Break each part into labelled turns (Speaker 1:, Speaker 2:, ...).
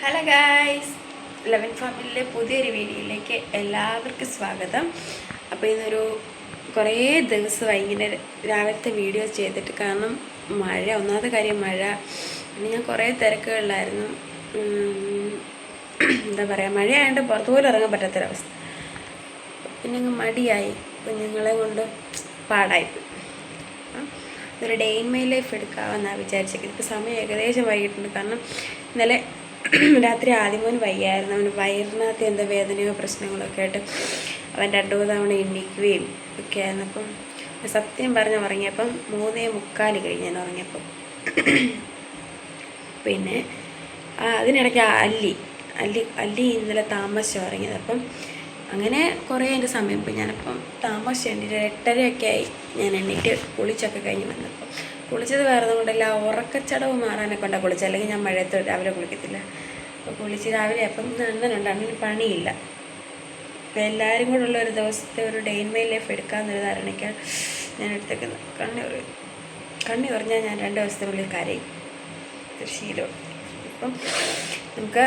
Speaker 1: Hello guys, 11 ഫാമിലിയിലെ പുതിയൊരു വീഡിയോയിലേക്ക് എല്ലാവർക്കും സ്വാഗതം. അപ്പോൾ ഇന്നൊരു കുറേ ദിവസമായി ഇങ്ങനെ രാവിലത്തെ വീഡിയോ ചെയ്തിട്ട്. കാരണം മഴ, ഒന്നാമത്തെ കാര്യം മഴ. പിന്നെ ഞാൻ കുറേ തിരക്കുകളിലായിരുന്നു. എന്താ പറയുക, മഴയായതുകൊണ്ട് പുറത്തു പോലും ഇറങ്ങാൻ പറ്റാത്തൊരവസ്ഥ. പിന്നെ അങ്ങ് മടിയായി, കുഞ്ഞുങ്ങളെ കൊണ്ട് പാടായിപ്പോയി. ഇതൊരു ഡേ ഇൻ മൈ ലൈഫ് എടുക്കാമെന്നാണ് വിചാരിച്ചത്. ഇപ്പോൾ സമയം ഏകദേശം വൈകിട്ടുണ്ട്. കാരണം ഇന്നലെ രാത്രി ആദ്യമോൻ വയ്യായിരുന്നു. അവന് വയറിനകത്ത് എന്താ വേദനയോ പ്രശ്നങ്ങളൊക്കെ ആയിട്ട് അവൻ 2-3 തവണ എണ്ണിക്കുകയും ഒക്കെ ആയിരുന്നു. അപ്പം സത്യം പറഞ്ഞ് ഉറങ്ങിയപ്പം 3:45 കഴിഞ്ഞ് ഞാൻ ഉറങ്ങിയപ്പം. പിന്നെ അതിനിടയ്ക്ക് അല്ലി ഇന്നലെ താമസിച്ച് ഉറങ്ങിയത്. അപ്പം അങ്ങനെ കുറേ എൻ്റെ സമയം പോയി. ഞാനപ്പം താമസിച്ച് എണ്ണീറ്റ് 8:30 ആയി ഞാൻ എണ്ണീറ്റ് കുളിച്ചൊക്കെ കഴിഞ്ഞ് വന്നപ്പം. കുളിച്ചത് വേറെ കൊണ്ടല്ല, ഉറക്കച്ചടവ് മാറാനെ കൊണ്ടാണ് കുളിച്ചത്. അല്ലെങ്കിൽ ഞാൻ മഴയത്ത് രാവിലെ കുളിക്കത്തില്ല. അപ്പോൾ കുളിച്ച് രാവിലെ അപ്പം അണ്ണനുണ്ട്, അണ്ണന് പണിയില്ല. അപ്പോൾ എല്ലാവരും കൂടെ ഉള്ള ഒരു ദിവസത്തെ ഒരു ഡേ ഇൻ മൈ ലൈഫ് എടുക്കാമെന്നൊരു ധാരണയ്ക്കാണ് ഞാൻ എടുത്തേക്കുന്നത്. കണ്ണി പറഞ്ഞാൽ ഞാൻ 2 ദിവസത്തിനുള്ളിൽ കരയും. ഒരു ശീലം. അപ്പം നമുക്ക്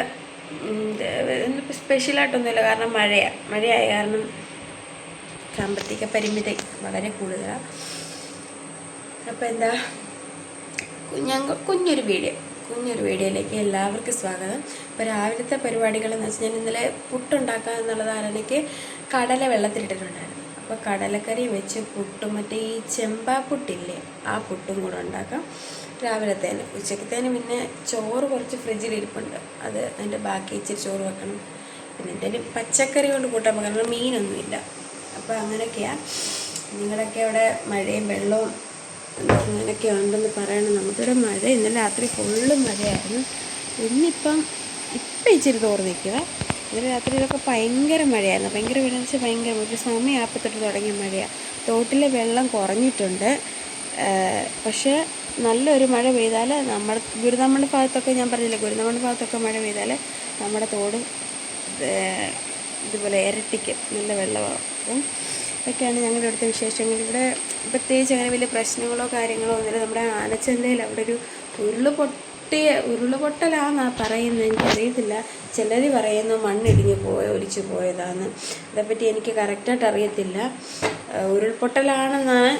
Speaker 1: സ്പെഷ്യലായിട്ടൊന്നുമില്ല. കാരണം മഴയായ കാരണം സാമ്പത്തിക പരിമിതി വളരെ കൂടുതലാണ്. അപ്പോൾ എന്താ, കുഞ്ഞൊരു വീഡിയോയിലേക്ക് എല്ലാവർക്കും സ്വാഗതം. ഇപ്പോൾ രാവിലത്തെ പരിപാടികളെന്ന് വെച്ചാൽ ഞാൻ ഇന്നലെ പുട്ടുണ്ടാക്കുക എന്നുള്ള ധാരണയ്ക്ക് കടല വെള്ളത്തിലിട്ടിട്ടുണ്ടായിരുന്നു. അപ്പോൾ കടലക്കറി വെച്ച് പുട്ടും മറ്റേ ഈ ചെമ്പാപ്പുട്ടില്ലേ, ആ പുട്ടും കൂടെ ഉണ്ടാക്കാം രാവിലത്തേന്. ഉച്ചക്കത്തേന് പിന്നെ ചോറ് കുറച്ച് ഫ്രിഡ്ജിലിരിപ്പുണ്ട്, അതിൻ്റെ ബാക്കി ഇച്ചിരി ചോറ് വെക്കണം. പിന്നെ എന്തെങ്കിലും പച്ചക്കറി കൊണ്ട് കൂട്ടാൻ പോകാം, കാരണം മീനൊന്നുമില്ല. അപ്പോൾ അങ്ങനെയൊക്കെയാണ്. നിങ്ങളൊക്കെ അവിടെ മഴയും വെള്ളവും അങ്ങനെയൊക്കെ ഉണ്ടെന്ന് പറയണം. നമുക്കിവിടെ മഴ ഇന്നലെ രാത്രി ഫുള്ള് മഴയായിരുന്നു. ഇപ്പം ഇച്ചിരി തോർന്ന് നിൽക്കുക. ഇന്നലെ രാത്രിയിലൊക്കെ ഭയങ്കര മഴയായിരുന്നു. ഭയങ്കര ഒരു സമയമായപ്പോഴത്തൊട്ട് തുടങ്ങിയ മഴയാണ്. തോട്ടിലെ വെള്ളം കുറഞ്ഞിട്ടുണ്ട്. പക്ഷേ നല്ലൊരു മഴ പെയ്താൽ ഗുരുതമ്മൻ്റെ ഭാഗത്തൊക്കെ, ഞാൻ പറഞ്ഞില്ലേ, ഗുരുതമ്മൻ്റെ ഭാഗത്തൊക്കെ മഴ പെയ്താൽ നമ്മുടെ തോട് ഇതുപോലെ ഇരട്ടിക്കും, നല്ല വെള്ളമാകും. ഇതൊക്കെയാണ് ഞങ്ങളുടെ അടുത്ത വിശേഷങ്ങൾ. ഇവിടെ പ്രത്യേകിച്ച് അങ്ങനെ വലിയ പ്രശ്നങ്ങളോ കാര്യങ്ങളോ ഒന്നുമില്ല. നമ്മുടെ ആനച്ചന്തയിൽ അവിടെ ഒരു ഉരുളുപൊട്ടലാണെന്നാണ് പറയുന്നത്, എനിക്കറിയത്തില്ല. ചിലർ പറയുന്നു മണ്ണിടിഞ്ഞ് ഒലിച്ചു പോയതാണ്. അതേപ്പറ്റി എനിക്ക് കറക്റ്റായിട്ട് അറിയത്തില്ല. ഉരുൾപൊട്ടലാണെന്നാണ്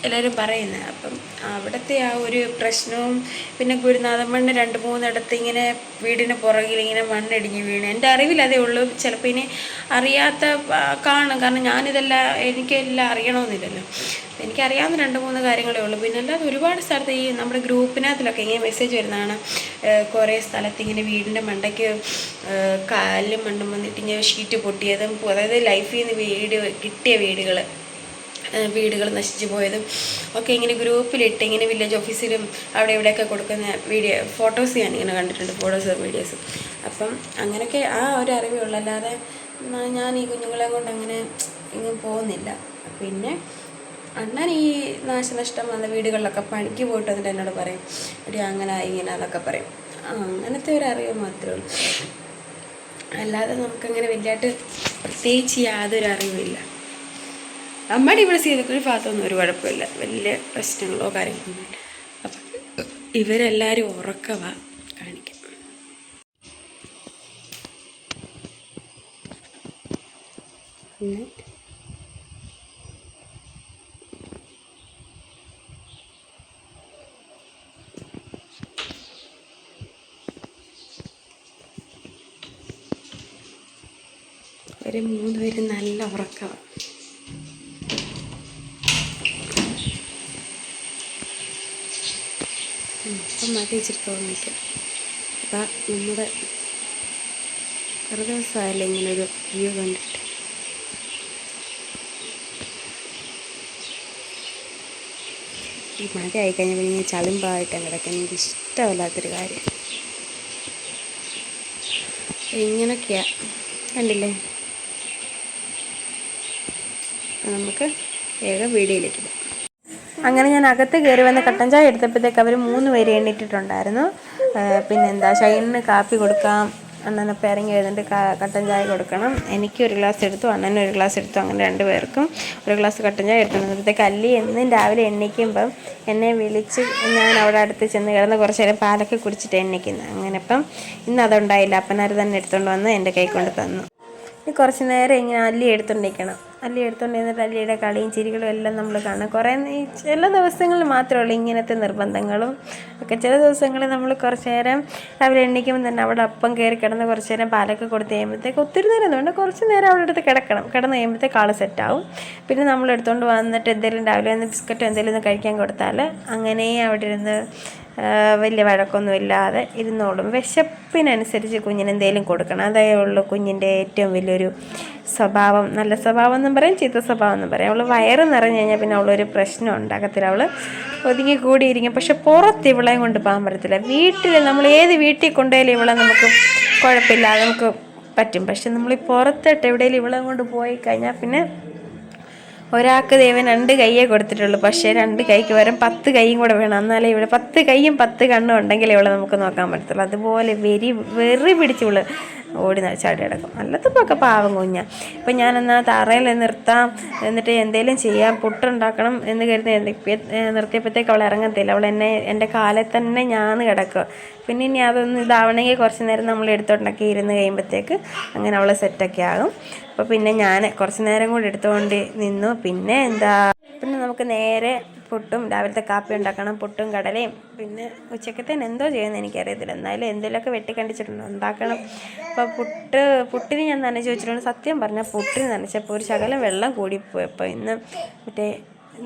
Speaker 1: എല്ലാവരും പറയുന്നത്. അപ്പം അവിടുത്തെ ആ ഒരു പ്രശ്നവും പിന്നെ ഗുരുനാഥമണ്ണ് 2-3 ഇടത്ത് ഇങ്ങനെ വീടിന് പുറകിൽ ഇങ്ങനെ മണ്ണിടിഞ്ഞ് വീണ്, എൻ്റെ അറിവിൽ അതേ ഉള്ളൂ. ചിലപ്പോൾ ഇനി അറിയാത്ത കാണും, കാരണം എനിക്കെല്ലാം അറിയണമെന്നില്ലല്ലോ. എനിക്കറിയാവുന്ന 2-3 കാര്യങ്ങളേ ഉള്ളൂ. പിന്നെ അല്ലാതെ ഒരുപാട് സ്ഥലത്ത് ഈ നമ്മുടെ ഗ്രൂപ്പിനകത്തിലൊക്കെ ഇങ്ങനെ മെസ്സേജ് വരുന്നതാണ്. കുറേ സ്ഥലത്ത് ഇങ്ങനെ വീടിൻ്റെ മണ്ടയ്ക്ക് കാലും മണ്ണും വന്നിട്ട് ഇങ്ങനെ ഷീറ്റ് പൊട്ടിയതും, അതായത് ലൈഫിൽ നിന്ന് കിട്ടിയ വീടുകൾ നശിച്ചു പോയതും ഒക്കെ ഇങ്ങനെ ഗ്രൂപ്പിലിട്ട് ഇങ്ങനെ വില്ലേജ് ഓഫീസിലും അവിടെ ഇവിടെയൊക്കെ കൊടുക്കുന്ന ഫോട്ടോസ് ഞാനിങ്ങനെ കണ്ടിട്ടുണ്ട്, ഫോട്ടോസും വീഡിയോസും. അപ്പം അങ്ങനെയൊക്കെ ആ ഒരു അറിവേ ഉള്ളൂ. അല്ലാതെ ഞാൻ ഈ കുഞ്ഞുങ്ങളെ കൊണ്ട് അങ്ങനെ ഇങ്ങും പോകുന്നില്ല. പിന്നെ അണ്ണൻ ഈ നാശനഷ്ടം വന്ന വീടുകളിലൊക്കെ പണിക്ക് പോയിട്ട് വന്നിട്ട് എന്നോട് പറയും, അങ്ങനെ ഇങ്ങനെ അതൊക്കെ പറയും. അങ്ങനത്തെ ഒരു അറിവ് മാത്രമേ ഉള്ളൂ. അല്ലാതെ നമുക്കങ്ങനെ വലിയതായിട്ട് പ്രത്യേകിച്ച് യാതൊരു അറിവില്ല. നമ്മുടെ ഇവിടെ സീതക്കുഴി ഭാഗത്തൊന്നും ഒരു കുഴപ്പമില്ല, വലിയ പ്രശ്നങ്ങളോ കാര്യങ്ങളൊന്നുമില്ല. അപ്പം ഇവരെല്ലാവരും ഉറക്കവാ കാണിക്കും. പിന്നെ ഒരു 3 പേരും നല്ല ഉറക്കമാണ്. ഇപ്പം മതി ഇച്ചിരി തോന്നിക്കും. അതാ നമ്മുടെ ഒരു ദിവസമായല്ലേ ഇങ്ങനൊരു വ്യൂ കണ്ടിട്ട്. ഈ മഴ ആയിക്കഴിഞ്ഞാൽ പിന്നെ ഇങ്ങനെ ചളിമ്പായിട്ട് കിടക്കാൻ എനിക്ക് ഇഷ്ടമല്ലാത്തൊരു കാര്യം. ഇങ്ങനെയൊക്കെയാണ്, കണ്ടില്ലേ. നമുക്ക് വേഗം വീഡിയോയിലേക്ക് പോകാം. അങ്ങനെ ഞാൻ അകത്ത് കയറി വന്ന് കട്ടൻ ചായ എടുത്തപ്പോഴത്തേക്ക് അവർ 3 പേര് എണ്ണിട്ടിട്ടുണ്ടായിരുന്നു. പിന്നെന്താ, ഷൈനിന് കാപ്പി കൊടുക്കാം, അണ്ണനപ്പം ഇറങ്ങി വരുന്നുണ്ട്. കട്ടൻ ചായ കൊടുക്കണം. എനിക്ക് ഒരു ഗ്ലാസ് എടുത്തു, അണ്ണന് ഒരു ഗ്ലാസ് എടുത്തു. അങ്ങനെ 2 പേർക്കും ഒരു ഗ്ലാസ് കട്ടൻ ചായ എടുത്തുകൊണ്ടിരുന്നപ്പോഴത്തേക്ക് അല്ലി എന്നും രാവിലെ എണ്ണിക്കുമ്പം എന്നെ വിളിച്ച് ഞാൻ അവിടെ അടുത്ത് ചെന്ന് കിടന്ന് കുറച്ച് നേരം പാലൊക്കെ കുടിച്ചിട്ട് എണ്ണിക്കുന്നത്. അങ്ങനെ ഇപ്പം ഇന്ന് അതുണ്ടായില്ല. അപ്പനാർ തന്നെ എടുത്തുകൊണ്ട് വന്ന് എൻ്റെ കൈ കൊണ്ട് തന്നു. കുറച്ച് നേരം ഇങ്ങനെ അല്ലി എടുത്തുകൊണ്ടിരിക്കണം. അല്ലി എടുത്തുകൊണ്ടിരുന്നിട്ട് അല്ലിയുടെ കളിയും ചിരികളും എല്ലാം നമ്മൾ കാണും. കുറേ ചില ദിവസങ്ങളിൽ മാത്രമേ ഉള്ളൂ ഇങ്ങനത്തെ നിർബന്ധങ്ങളും ഒക്കെ. ചില ദിവസങ്ങളിൽ നമ്മൾ കുറച്ച് നേരം രാവിലെ എണ്ണിക്കുമ്പോൾ തന്നെ അവിടെ അപ്പം കയറി കിടന്ന് കുറച്ച് നേരം പാലൊക്കെ കൊടുത്ത് കഴിയുമ്പോഴത്തേക്ക് ഒത്തിരി നേരം ഒന്നുകൊണ്ട് കുറച്ച് നേരം അവിടെ അടുത്ത് കിടന്ന് കഴിയുമ്പോഴത്തേക്ക് ആൾ സെറ്റാവും. പിന്നെ നമ്മൾ എടുത്തുകൊണ്ട് വന്നിട്ട് എന്തെങ്കിലും രാവിലെ ഒന്ന് ബിസ്ക്കറ്റോ എന്തെങ്കിലും ഒന്ന് കഴിക്കാൻ കൊടുത്താൽ അങ്ങനെ അവിടെ ഇരുന്ന് വലിയ വഴക്കൊന്നും ഇല്ലാതെ ഇരുന്നോളും. വിശപ്പിനനുസരിച്ച് കുഞ്ഞിന് എന്തെങ്കിലും കൊടുക്കണം. അതേ ഉള്ളൂ കുഞ്ഞിൻ്റെ ഏറ്റവും വലിയൊരു സ്വഭാവം. നല്ല സ്വഭാവം എന്നും പറയും, ചീത്ത സ്വഭാവം എന്നും പറയും. അവൾ വയറ് നിറഞ്ഞു കഴിഞ്ഞാൽ പിന്നെ അവളൊരു പ്രശ്നം ഉണ്ടാക്കത്തില്ല. അവൾ ഒതുങ്ങി കൂടിയിരിക്കും. പക്ഷെ പുറത്ത് ഇവളെയും കൊണ്ട് പോകാൻ പറ്റത്തില്ല. വീട്ടിൽ നമ്മൾ ഏത് വീട്ടിൽ കൊണ്ടുപോയാലും ഇവളെ നമുക്ക് കുഴപ്പമില്ല, നമുക്ക് പറ്റും. പക്ഷെ നമ്മൾ ഈ പുറത്തിട്ട് എവിടെയെങ്കിലും ഇവളെ കൊണ്ട് പോയി കഴിഞ്ഞാൽ പിന്നെ ഒരാൾക്ക് ദൈവം 2 കൈയേ കൊടുത്തിട്ടുള്ളൂ. പക്ഷേ 2 കൈക്ക് വരും 10 കൈയും കൂടെ വേണം. എന്നാലേ ഇവിടെ 10 കൈയും 10 കണ്ണും ഉണ്ടെങ്കിൽ ഇവിടെ നമുക്ക് നോക്കാൻ പറ്റത്തുള്ളൂ. അതുപോലെ വെറി പിടിച്ച് ഇവള് ഓടി ചാടി കിടക്കും. അല്ലത്തപ്പൊക്കെ പാവം കുഞ്ഞാ. ഇപ്പം ഞാനെന്നാൽ തറയിൽ നിർത്താം, എന്നിട്ട് എന്തെങ്കിലും ചെയ്യാം, പുട്ടുണ്ടാക്കണം എന്ന് കരുതി നിർത്തിയപ്പോഴത്തേക്ക് അവൾ ഇറങ്ങത്തില്ല. അവൾ എൻ്റെ കാലിൽ തന്നെ ഞാന്ന് കിടക്കുക. പിന്നെ ഇനി അതൊന്നും ഇതാവണമെങ്കിൽ കുറച്ച് നേരം നമ്മൾ എടുത്തോണ്ടൊക്കെ ഇരുന്ന് കഴിയുമ്പോഴത്തേക്ക് അങ്ങനെ അവൾ സെറ്റൊക്കെ ആകും. അപ്പോൾ പിന്നെ ഞാൻ കുറച്ച് നേരം കൂടി എടുത്തുകൊണ്ട് നിന്നു. പിന്നെ നമുക്ക് നേരെ പുട്ടും രാവിലത്തെ കാപ്പി ഉണ്ടാക്കണം. പുട്ടും കടലയും. പിന്നെ ഉച്ചക്കത്തേന് എന്തോ ചെയ്യുന്നത് എനിക്കറിയത്തില്ല. എന്നാലും എന്തെങ്കിലുമൊക്കെ വെട്ടിക്കണ്ടിച്ചിട്ടുണ്ട്, ഉണ്ടാക്കണം. അപ്പോൾ പുട്ടിന് ഞാൻ നനച്ച് വെച്ചിട്ടുണ്ട്. സത്യം പറഞ്ഞാൽ പുട്ടിന് നനച്ചപ്പോൾ ഒരു ശകലം വെള്ളം കൂടിപ്പോയപ്പോൾ ഇന്ന് മറ്റേ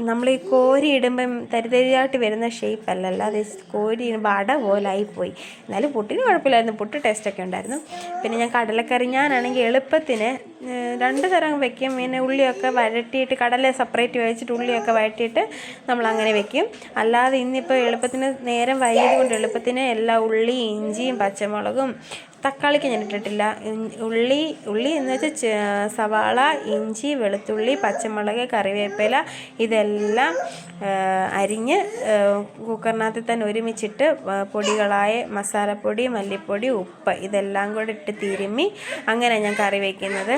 Speaker 1: നമ്മൾ ഈ കോരി ഇടുമ്പം തരിതരിയായിട്ട് വരുന്ന ഷേപ്പ് അല്ലല്ലോ, അത് കോരി ഇടുമ്പോൾ അട പോലായിപ്പോയി. എന്നാലും പുട്ടിന് കുഴപ്പമില്ലായിരുന്നു, പുട്ട് ടേസ്റ്റൊക്കെ ഉണ്ടായിരുന്നു. പിന്നെ ഞാൻ കടലക്കറി ഞാനാണെങ്കിൽ എളുപ്പത്തിന് 2 തരം വെക്കും. പിന്നെ ഉള്ളിയൊക്കെ വഴറ്റിയിട്ട് കടല സെപ്പറേറ്റ് വെച്ചിട്ട് ഉള്ളിയൊക്കെ വഴറ്റിയിട്ട് നമ്മളങ്ങനെ വെക്കും. അല്ലാതെ ഇന്നിപ്പോൾ എളുപ്പത്തിന് നേരം വൈകിയത് കൊണ്ട് എളുപ്പത്തിന് എല്ലാ ഉള്ളി, ഇഞ്ചിയും, പച്ചമുളകും, തക്കാളിക്ക് ഞാൻ ഇട്ടിട്ടില്ല. ഉള്ളി എന്ന് വെച്ചാൽ സവാള, ഇഞ്ചി, വെളുത്തുള്ളി, പച്ചമുളക്, കറിവേപ്പില ഇതെല്ലാം അരിഞ്ഞ് കുക്കറിനകത്ത് തന്നെ ഒരുമിച്ചിട്ട് പൊടികളായ മസാലപ്പൊടി, മല്ലിപ്പൊടി, ഉപ്പ് ഇതെല്ലാം കൂടെ ഇട്ട് തിരുമ്മി അങ്ങനെ ഞാൻ കറി വയ്ക്കുന്നത്.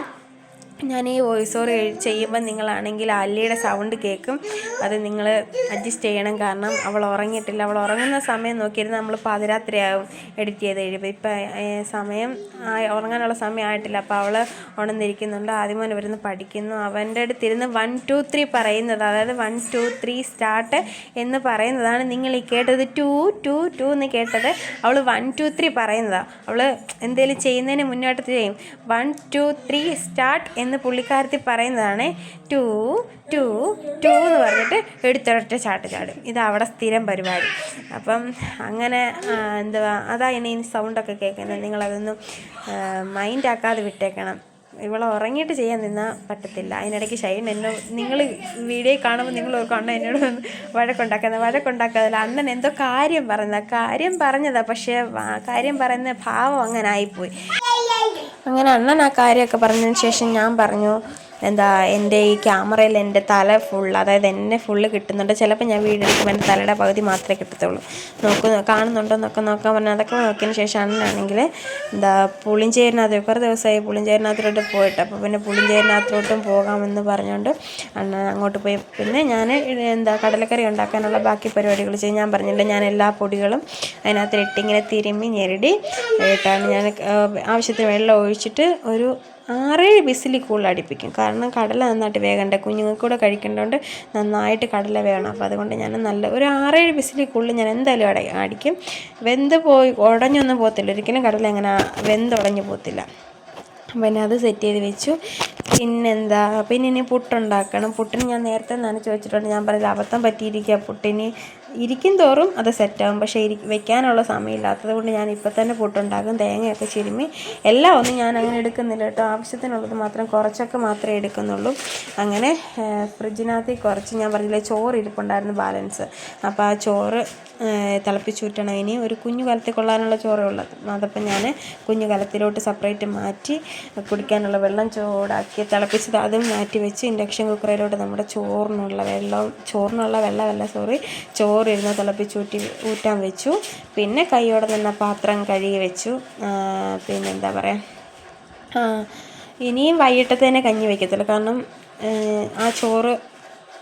Speaker 1: ഞാൻ ഈ വോയിസ് ഓവർ ചെയ്യുമ്പോൾ നിങ്ങളാണെങ്കിൽ അല്ലിയുടെ സൗണ്ട് കേൾക്കും. അത് നിങ്ങൾ അഡ്ജസ്റ്റ് ചെയ്യണം. കാരണം അവൾ ഉറങ്ങിയിട്ടില്ല. അവൾ ഉറങ്ങുന്ന സമയം നോക്കിയിരുന്ന് നമ്മൾ പാതിരാത്രിയാവും എഡിറ്റ് ചെയ്ത് കഴിയുമ്പോൾ. ഇപ്പം സമയം ഉറങ്ങാനുള്ള സമയം ആയിട്ടില്ല. അപ്പോൾ അവൾ ഉണർന്നിരിക്കുന്നുണ്ട്. ആദ്യം അവൻ വരുന്ന് പഠിക്കുന്നു. അവൻ്റെ അടുത്തിരുന്ന് 1 2 3 പറയുന്നത്, അതായത് 1 2 3 സ്റ്റാർട്ട് എന്ന് പറയുന്നതാണ് നിങ്ങൾ ഈ കേട്ടത്. 2 2 2 എന്ന് കേട്ടത്. അവൾ 1 2 3 പറയുന്നതാണ്. അവൾ എന്തെങ്കിലും ചെയ്യുന്നതിന് മുന്നോട്ട് ചെയ്യും. 1 2 3 സ്റ്റാർട്ട് എന്ന് പുള്ളിക്കാരത്തി പറയുന്നതാണ്. 2 2 2 എന്ന് പറഞ്ഞിട്ട് എടുത്തൊരൊറ്റ ചാടും. ഇത് അവിടെ സ്ഥിരം പരിപാടി. അപ്പം അങ്ങനെ അതാ ഇനി സൗണ്ടൊക്കെ കേൾക്കുന്നത്. നിങ്ങളതൊന്നും മൈൻഡാക്കാതെ വിട്ടേക്കണം. ഇവളെ ഉറങ്ങിയിട്ട് ചെയ്യാൻ നിന്നാൽ പറ്റത്തില്ല. അതിനിടയ്ക്ക് ഷൈൻ നിങ്ങൾ വീഡിയോ കാണുമ്പോൾ നിങ്ങൾ ഓർക്കും അണ്ണൻ എന്നോട് വഴക്കുണ്ടാക്കാതില്ല. അണ്ണൻ എന്തോ കാര്യം പറഞ്ഞതാണ്. പക്ഷേ കാര്യം പറയുന്ന ഭാവം അങ്ങനെ ആയിപ്പോയി. അങ്ങനെ അണ്ണൻ ആ കാര്യമൊക്കെ പറഞ്ഞതിന് ശേഷം ഞാൻ പറഞ്ഞു, എൻ്റെ ഈ ക്യാമറയിൽ എൻ്റെ തല അതായത് എന്നെ ഫുള്ള് കിട്ടുന്നുണ്ട്. ചിലപ്പോൾ ഞാൻ വീഡിയോ എടുക്കുമ്പോൾ എൻ്റെ തലയുടെ പകുതി മാത്രമേ കിട്ടത്തുള്ളൂ. കാണുന്നുണ്ടോ എന്നൊക്കെ നോക്കാൻ പറഞ്ഞു. അതൊക്കെ നോക്കിയതിന് ശേഷം അണ്ണനാണെങ്കിൽ പുളിഞ്ചേരിനകത്ത് കുറേ ദിവസമായി പുളിഞ്ചേരിനകത്തോട്ട് പോയിട്ട്. അപ്പോൾ പിന്നെ പുളിഞ്ചേരിനകത്തോട്ടും പോകാമെന്ന് പറഞ്ഞുകൊണ്ട് അണ്ണൻ അങ്ങോട്ട് പോയി. പിന്നെ ഞാൻ കടലക്കറി ഉണ്ടാക്കാനുള്ള ബാക്കി പരിപാടികൾ ചെയ്യും. ഞാൻ പറഞ്ഞില്ല, ഞാൻ എല്ലാ പൊടികളും അതിനകത്ത് ഇട്ടിങ്ങനെ തിരുമ്മി ഞെരടി ഇട്ടാണ് ഞാൻ ആവശ്യത്തിന് വെള്ളം ഒഴിച്ചിട്ട് ഒരു 6-7 വിസിലിൽ കൂടുതൽ അടുപ്പിക്കും. കാരണം കടല നന്നായിട്ട് വേകണ്ടേ, കുഞ്ഞുങ്ങൾക്ക് കൂടെ കഴിക്കേണ്ടതുകൊണ്ട് നന്നായിട്ട് കടല വേണം. അപ്പോൾ അതുകൊണ്ട് ഞാൻ ഒരു 6-7 വിസിലിൽ കൂടുതൽ ഞാൻ എന്തായാലും അടിക്കും. ഉടഞ്ഞൊന്നും പോകത്തില്ല ഒരിക്കലും. കടല അങ്ങനെ വെന്തുടഞ്ഞു പോകത്തില്ല. പിന്നെ അത് സെറ്റ് ചെയ്ത് വെച്ചു. പിന്നെ ഇനി പുട്ടുണ്ടാക്കണം. പുട്ടിന് ഞാൻ നേരത്തെ നനച്ച് വെച്ചിട്ടുണ്ട്. ഞാൻ പറഞ്ഞത് അബദ്ധം പറ്റിയിരിക്കുക. പുട്ടിന് ഇരിക്കും തോറും അത് സെറ്റാകും. പക്ഷേ വെക്കാനുള്ള സമയമില്ലാത്തത് കൊണ്ട് ഞാൻ ഇപ്പം തന്നെ പുട്ടുണ്ടാക്കും. തേങ്ങയൊക്കെ ചിരുമ്മി എല്ലാം ഒന്നും ഞാൻ അങ്ങനെ എടുക്കുന്നില്ല കേട്ടോ. ആവശ്യത്തിനുള്ളത് മാത്രം കുറച്ചൊക്കെ മാത്രമേ എടുക്കുന്നുള്ളൂ. അങ്ങനെ ഫ്രിഡ്ജിനകത്ത് കുറച്ച് ഞാൻ പറഞ്ഞില്ലേ ചോറ് ഇരിപ്പുണ്ടായിരുന്നു ബാലൻസ്. അപ്പോൾ ആ ചോറ് തിളപ്പിച്ചൂറ്റണം. ഇനി ഒരു കുഞ്ഞു കലത്തിൽ കൊള്ളാനുള്ള ചോറേ ഉള്ളത്. അതപ്പം ഞാൻ കുഞ്ഞു കലത്തിലോട്ട് സെപ്പറേറ്റ് മാറ്റി കുടിക്കാനുള്ള വെള്ളം ചൂടാക്കി തിളപ്പിച്ചത് അതും മാറ്റി വെച്ച് ഇൻഡക്ഷൻ കുക്കറിലോട്ട് നമ്മുടെ ചോറിനുള്ള വെള്ളമല്ല ചോറിരുന്ന് ഊറ്റാൻ വെച്ചു. പിന്നെ കൈയോടെ തന്നെ പാത്രം കഴുകി വെച്ചു. പിന്നെന്താ പറയുക, ഇനിയും വൈകിട്ടത്തേനെ കഞ്ഞി വയ്ക്കത്തുള്ളൂ. കാരണം ആ ചോറ്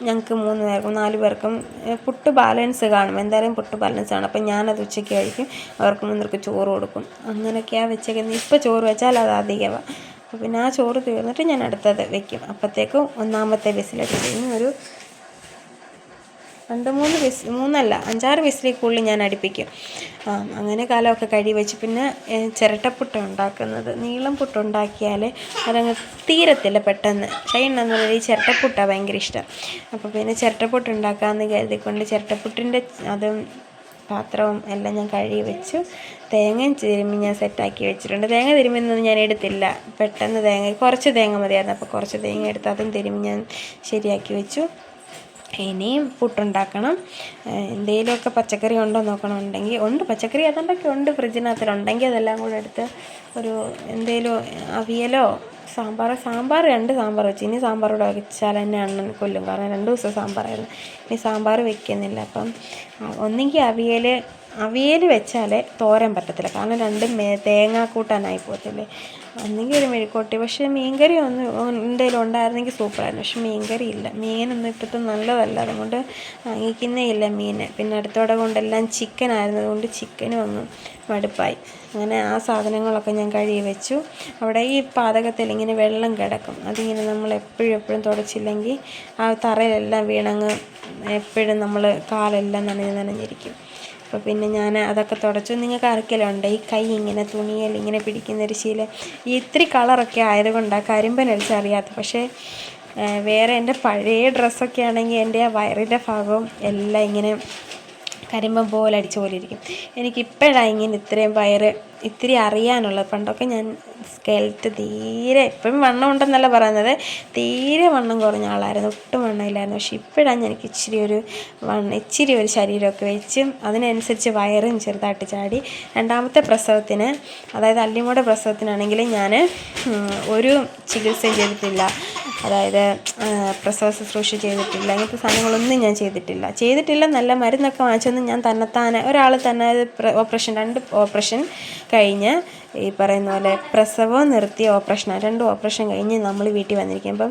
Speaker 1: ഞങ്ങൾക്ക് 4 പേർക്കും പുട്ട് ബാലൻസ് കാണും. എന്തായാലും പുട്ട് ബാലൻസ് ആണ്. അപ്പം ഞാനത് ഉച്ചയ്ക്ക് കഴിക്കും, അവർക്ക് 3 ചോറ് കൊടുക്കും. അങ്ങനെയൊക്കെയാണ് വെച്ചേക്കുന്നത്. ഇപ്പോൾ ചോറ് വെച്ചാൽ അത് അധികമാണ്. അപ്പോൾ പിന്നെ ആ ചോറ് തീർന്നിട്ട് ഞാൻ അടുത്തത് വെക്കും. അപ്പോഴത്തേക്കും 1ാമത്തെ വിസിലടിക്കും. ഇനി ഒരു 5-6 വിസിലേക്കുള്ളിൽ ഞാൻ അടുപ്പിക്കും. അങ്ങനെ കാലമൊക്കെ കഴുകി വെച്ച് പിന്നെ ചിരട്ടപ്പുട്ട് ഉണ്ടാക്കുന്നത്. നീളം പുട്ടുണ്ടാക്കിയാൽ അതങ്ങ് തീരത്തില്ല പെട്ടെന്ന്. ഷൈനെന്ന് ഈ ചിരട്ടപ്പുട്ടാണ് ഭയങ്കര ഇഷ്ടം. അപ്പോൾ പിന്നെ ചിരട്ടപ്പുട്ട് ഉണ്ടാക്കാമെന്ന് കരുതിക്കൊണ്ട് ചിരട്ടപ്പുട്ടിൻ്റെ അതും പാത്രവും എല്ലാം ഞാൻ കഴുകി വെച്ചു. തേങ്ങയും തിരുമ്മി ഞാൻ സെറ്റാക്കി വെച്ചിട്ടുണ്ട്. തേങ്ങ തിരുമ്മുന്നൊന്നും ഞാൻ എടുത്തില്ല. പെട്ടെന്ന് കുറച്ച് തേങ്ങ മതിയായിരുന്നു. അപ്പോൾ കുറച്ച് തേങ്ങ എടുത്ത് അതും തിരുമ്മി ഞാൻ ശരിയാക്കി വെച്ചു. ഇനിയും പുട്ടുണ്ടാക്കണം. എന്തെങ്കിലുമൊക്കെ പച്ചക്കറി ഉണ്ടോ നോക്കണമുണ്ടെങ്കിൽ ഉണ്ട്. പച്ചക്കറി അതുകൊണ്ടൊക്കെ ഉണ്ട് ഫ്രിഡ്ജിനകത്തിലുണ്ടെങ്കിൽ അതെല്ലാം കൂടെ എടുത്ത് ഒരു എന്തെങ്കിലും അവിയലോ സാമ്പാർ 2 സാമ്പാർ വെച്ച്. ഇനി സാമ്പാറൂടെ വെച്ചാൽ എന്നെ അണ്ണൻ കൊല്ലും. കാരണം 2 ദിവസം സാമ്പാറായിരുന്നു. ഇനി സാമ്പാർ വെക്കുന്നില്ല. അപ്പം ഒന്നെങ്കിൽ അവിയൽ വെച്ചാൽ തോരൻ പറ്റത്തില്ല. കാരണം രണ്ടും തേങ്ങാക്കൂട്ടാനായി പോകത്തില്ലേ. ഒന്നെങ്കിൽ ഒരു മെഴുക്കോട്ടി. പക്ഷേ മീൻകറി എന്തെങ്കിലും ഉണ്ടായിരുന്നെങ്കിൽ സൂപ്പറായിരുന്നു. പക്ഷെ മീൻകറി ഇല്ല. മീനൊന്നും ഇപ്പോഴത്തെ നല്ലതല്ല. അതുകൊണ്ട് വാങ്ങിക്കുന്നേ ഇല്ല മീൻ. പിന്നെ അടുത്തോടെ കൊണ്ടെല്ലാം ചിക്കൻ ആയിരുന്നതുകൊണ്ട് ചിക്കനും അങ്ങ് മടുപ്പായി. അങ്ങനെ ആ സാധനങ്ങളൊക്കെ ഞാൻ കഴുകി വെച്ചു. അവിടെ ഈ പാചകത്തിൽ ഇങ്ങനെ വെള്ളം കിടക്കും. അതിങ്ങനെ നമ്മൾ എപ്പോഴും തുടച്ചില്ലെങ്കിൽ ആ തറയിലെല്ലാം വീണങ്ങ് എപ്പോഴും നമ്മൾ കാലെല്ലാം നനഞ്ഞിരിക്കും. അപ്പോൾ പിന്നെ ഞാൻ അതൊക്കെ തുടച്ചു. നിങ്ങൾക്ക് ആർക്കെല്ലാം ഈ കൈ ഇങ്ങനെ തുണിയിൽ ഇങ്ങനെ പിടിക്കുന്നൊരു ശീലം? ഇത്തിരി കളറൊക്കെ ആയതുകൊണ്ടാണ് കരിമ്പനടിച്ചറിയാത്ത. പക്ഷേ വേറെ എൻ്റെ പഴയ ഡ്രസ്സൊക്കെ ആണെങ്കിൽ എൻ്റെ ആ വയറിൻ്റെ ഭാഗവും എല്ലാം ഇങ്ങനെ കരിമ്പം പോലെ അടിച്ച പോലെ ഇരിക്കും. എനിക്കിപ്പോഴാണ് ഇങ്ങനെ ഇത്രയും ഇത്തിരി അറിയാനുള്ളത്. പണ്ടൊക്കെ ഞാൻ സ്കെൽറ്റ് തീരെ, ഇപ്പോഴും വണ്ണം ഉണ്ടെന്നല്ല പറയുന്നത്, തീരെ വണ്ണം കുറഞ്ഞ ആളായിരുന്നു. ഒട്ടും വണ്ണമില്ലായിരുന്നു. പക്ഷെ ഇപ്പോഴാണ് എനിക്ക് ഇച്ചിരി ഒരു ശരീരമൊക്കെ വെച്ച് അതിനനുസരിച്ച് വയറും ചെറുതായിട്ട് ചാടി. 2ാമത്തെ പ്രസവത്തിന്, അതായത് അല്ലിമോടെ പ്രസവത്തിനാണെങ്കിൽ ഞാൻ ഒരു ചികിത്സയും ചെയ്തിട്ടില്ല. അതായത് പ്രസവ ശുശ്രൂഷ ചെയ്തിട്ടില്ല. ഇങ്ങനത്തെ സാധനങ്ങളൊന്നും ഞാൻ ചെയ്തിട്ടില്ല. നല്ല മരുന്നൊക്കെ വാങ്ങിച്ചൊന്നും ഞാൻ തന്നെത്താനെ ഒരാൾ തന്നെ 2 ഓപ്പറേഷൻ കഴിഞ്ഞ് ഈ പറയുന്ന പോലെ പ്രസവം നിർത്തിയ ഓപ്പറേഷനാണ്. 2 ഓപ്പറേഷൻ കഴിഞ്ഞ് നമ്മൾ വീട്ടിൽ വന്നിരിക്കുമ്പം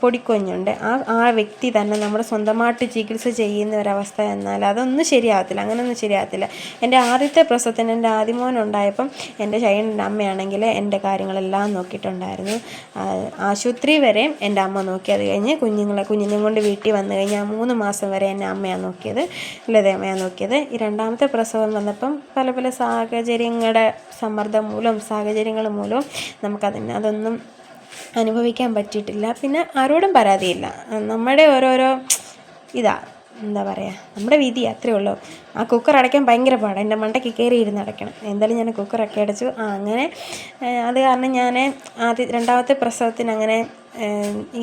Speaker 1: പൊടിക്കുഞ്ഞുണ്ട്. ആ വ്യക്തി തന്നെ നമ്മുടെ സ്വന്തമായിട്ട് ചികിത്സ ചെയ്യുന്ന ഒരവസ്ഥ എന്നാൽ അതൊന്നും ശരിയാകത്തില്ല. അങ്ങനെയൊന്നും ശരിയാകത്തില്ല. എൻ്റെ ആദ്യത്തെ പ്രസവത്തിന് എൻ്റെ ആദ്യമോനുണ്ടായപ്പം എൻ്റെ ഷൈനിൻ്റെ അമ്മയാണെങ്കിൽ എൻ്റെ കാര്യങ്ങളെല്ലാം നോക്കിയിട്ടുണ്ടായിരുന്നു. ആശുപത്രി വരെ എൻ്റെ അമ്മ നോക്കി. അത് കഴിഞ്ഞ് കുഞ്ഞിനെ കൊണ്ട് വീട്ടിൽ വന്നു കഴിഞ്ഞാൽ 3 മാസം വരെ എൻ്റെ അമ്മയാണ് നോക്കിയത്, ലതയമ്മയാണ് നോക്കിയത്. ഈ 2ാമത്തെ പ്രസവം വന്നപ്പം പല സാഹചര്യങ്ങൾ മൂലവും അതൊന്നും അനുഭവിക്കാൻ പറ്റിയിട്ടില്ല. പിന്നെ ആരോടും പരാതിയില്ല. നമ്മുടെ ഓരോരോ എന്താ പറയുക, നമ്മുടെ വിധി അത്രേ ഉള്ളൂ. ആ കുക്കർ അടയ്ക്കാൻ ഭയങ്കര പാടാണ്. എൻ്റെ മണ്ടയ്ക്ക് കയറി ഇരുന്ന് അടയ്ക്കണം. എന്തായാലും ഞാൻ കുക്കറൊക്കെ അടച്ചു. അങ്ങനെ അത് കാരണം ഞാൻ 2ാമത്തെ പ്രസവത്തിന് അങ്ങനെ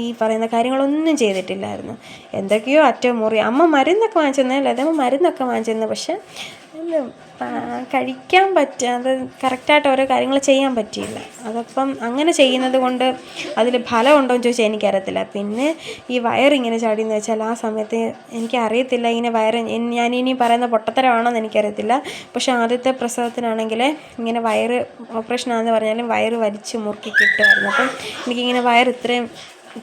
Speaker 1: ഈ പറയുന്ന കാര്യങ്ങളൊന്നും ചെയ്തിട്ടില്ലായിരുന്നു. എന്തൊക്കെയോ അറ്റമുറി അമ്മ മരുന്നൊക്കെ വാങ്ങിച്ചിരുന്നു. പക്ഷെ കഴിക്കാൻ അത് കറക്റ്റായിട്ട് ഓരോ കാര്യങ്ങൾ ചെയ്യാൻ പറ്റിയില്ല. അതപ്പം അങ്ങനെ ചെയ്യുന്നത് കൊണ്ട് അതിൽ ഫലമുണ്ടോ എന്ന് ചോദിച്ചാൽ എനിക്കറിയത്തില്ല. പിന്നെ ഈ വയറിങ്ങനെ ചാടിയെന്ന് വെച്ചാൽ ആ സമയത്ത് എനിക്കറിയത്തില്ല. ഞാനിനി പറയുന്ന പൊട്ടത്തരമാണെന്ന് എനിക്കറിയത്തില്ല. പക്ഷേ ആദ്യത്തെ പ്രസവത്തിനാണെങ്കിൽ ഇങ്ങനെ വയറ് ഓപ്പറേഷനാണെന്ന് പറഞ്ഞാലും വയറ് വലിച്ച് മുറുക്കി കിട്ടുമായിരുന്നു. അപ്പം എനിക്കിങ്ങനെ വയറ് ഇത്രയും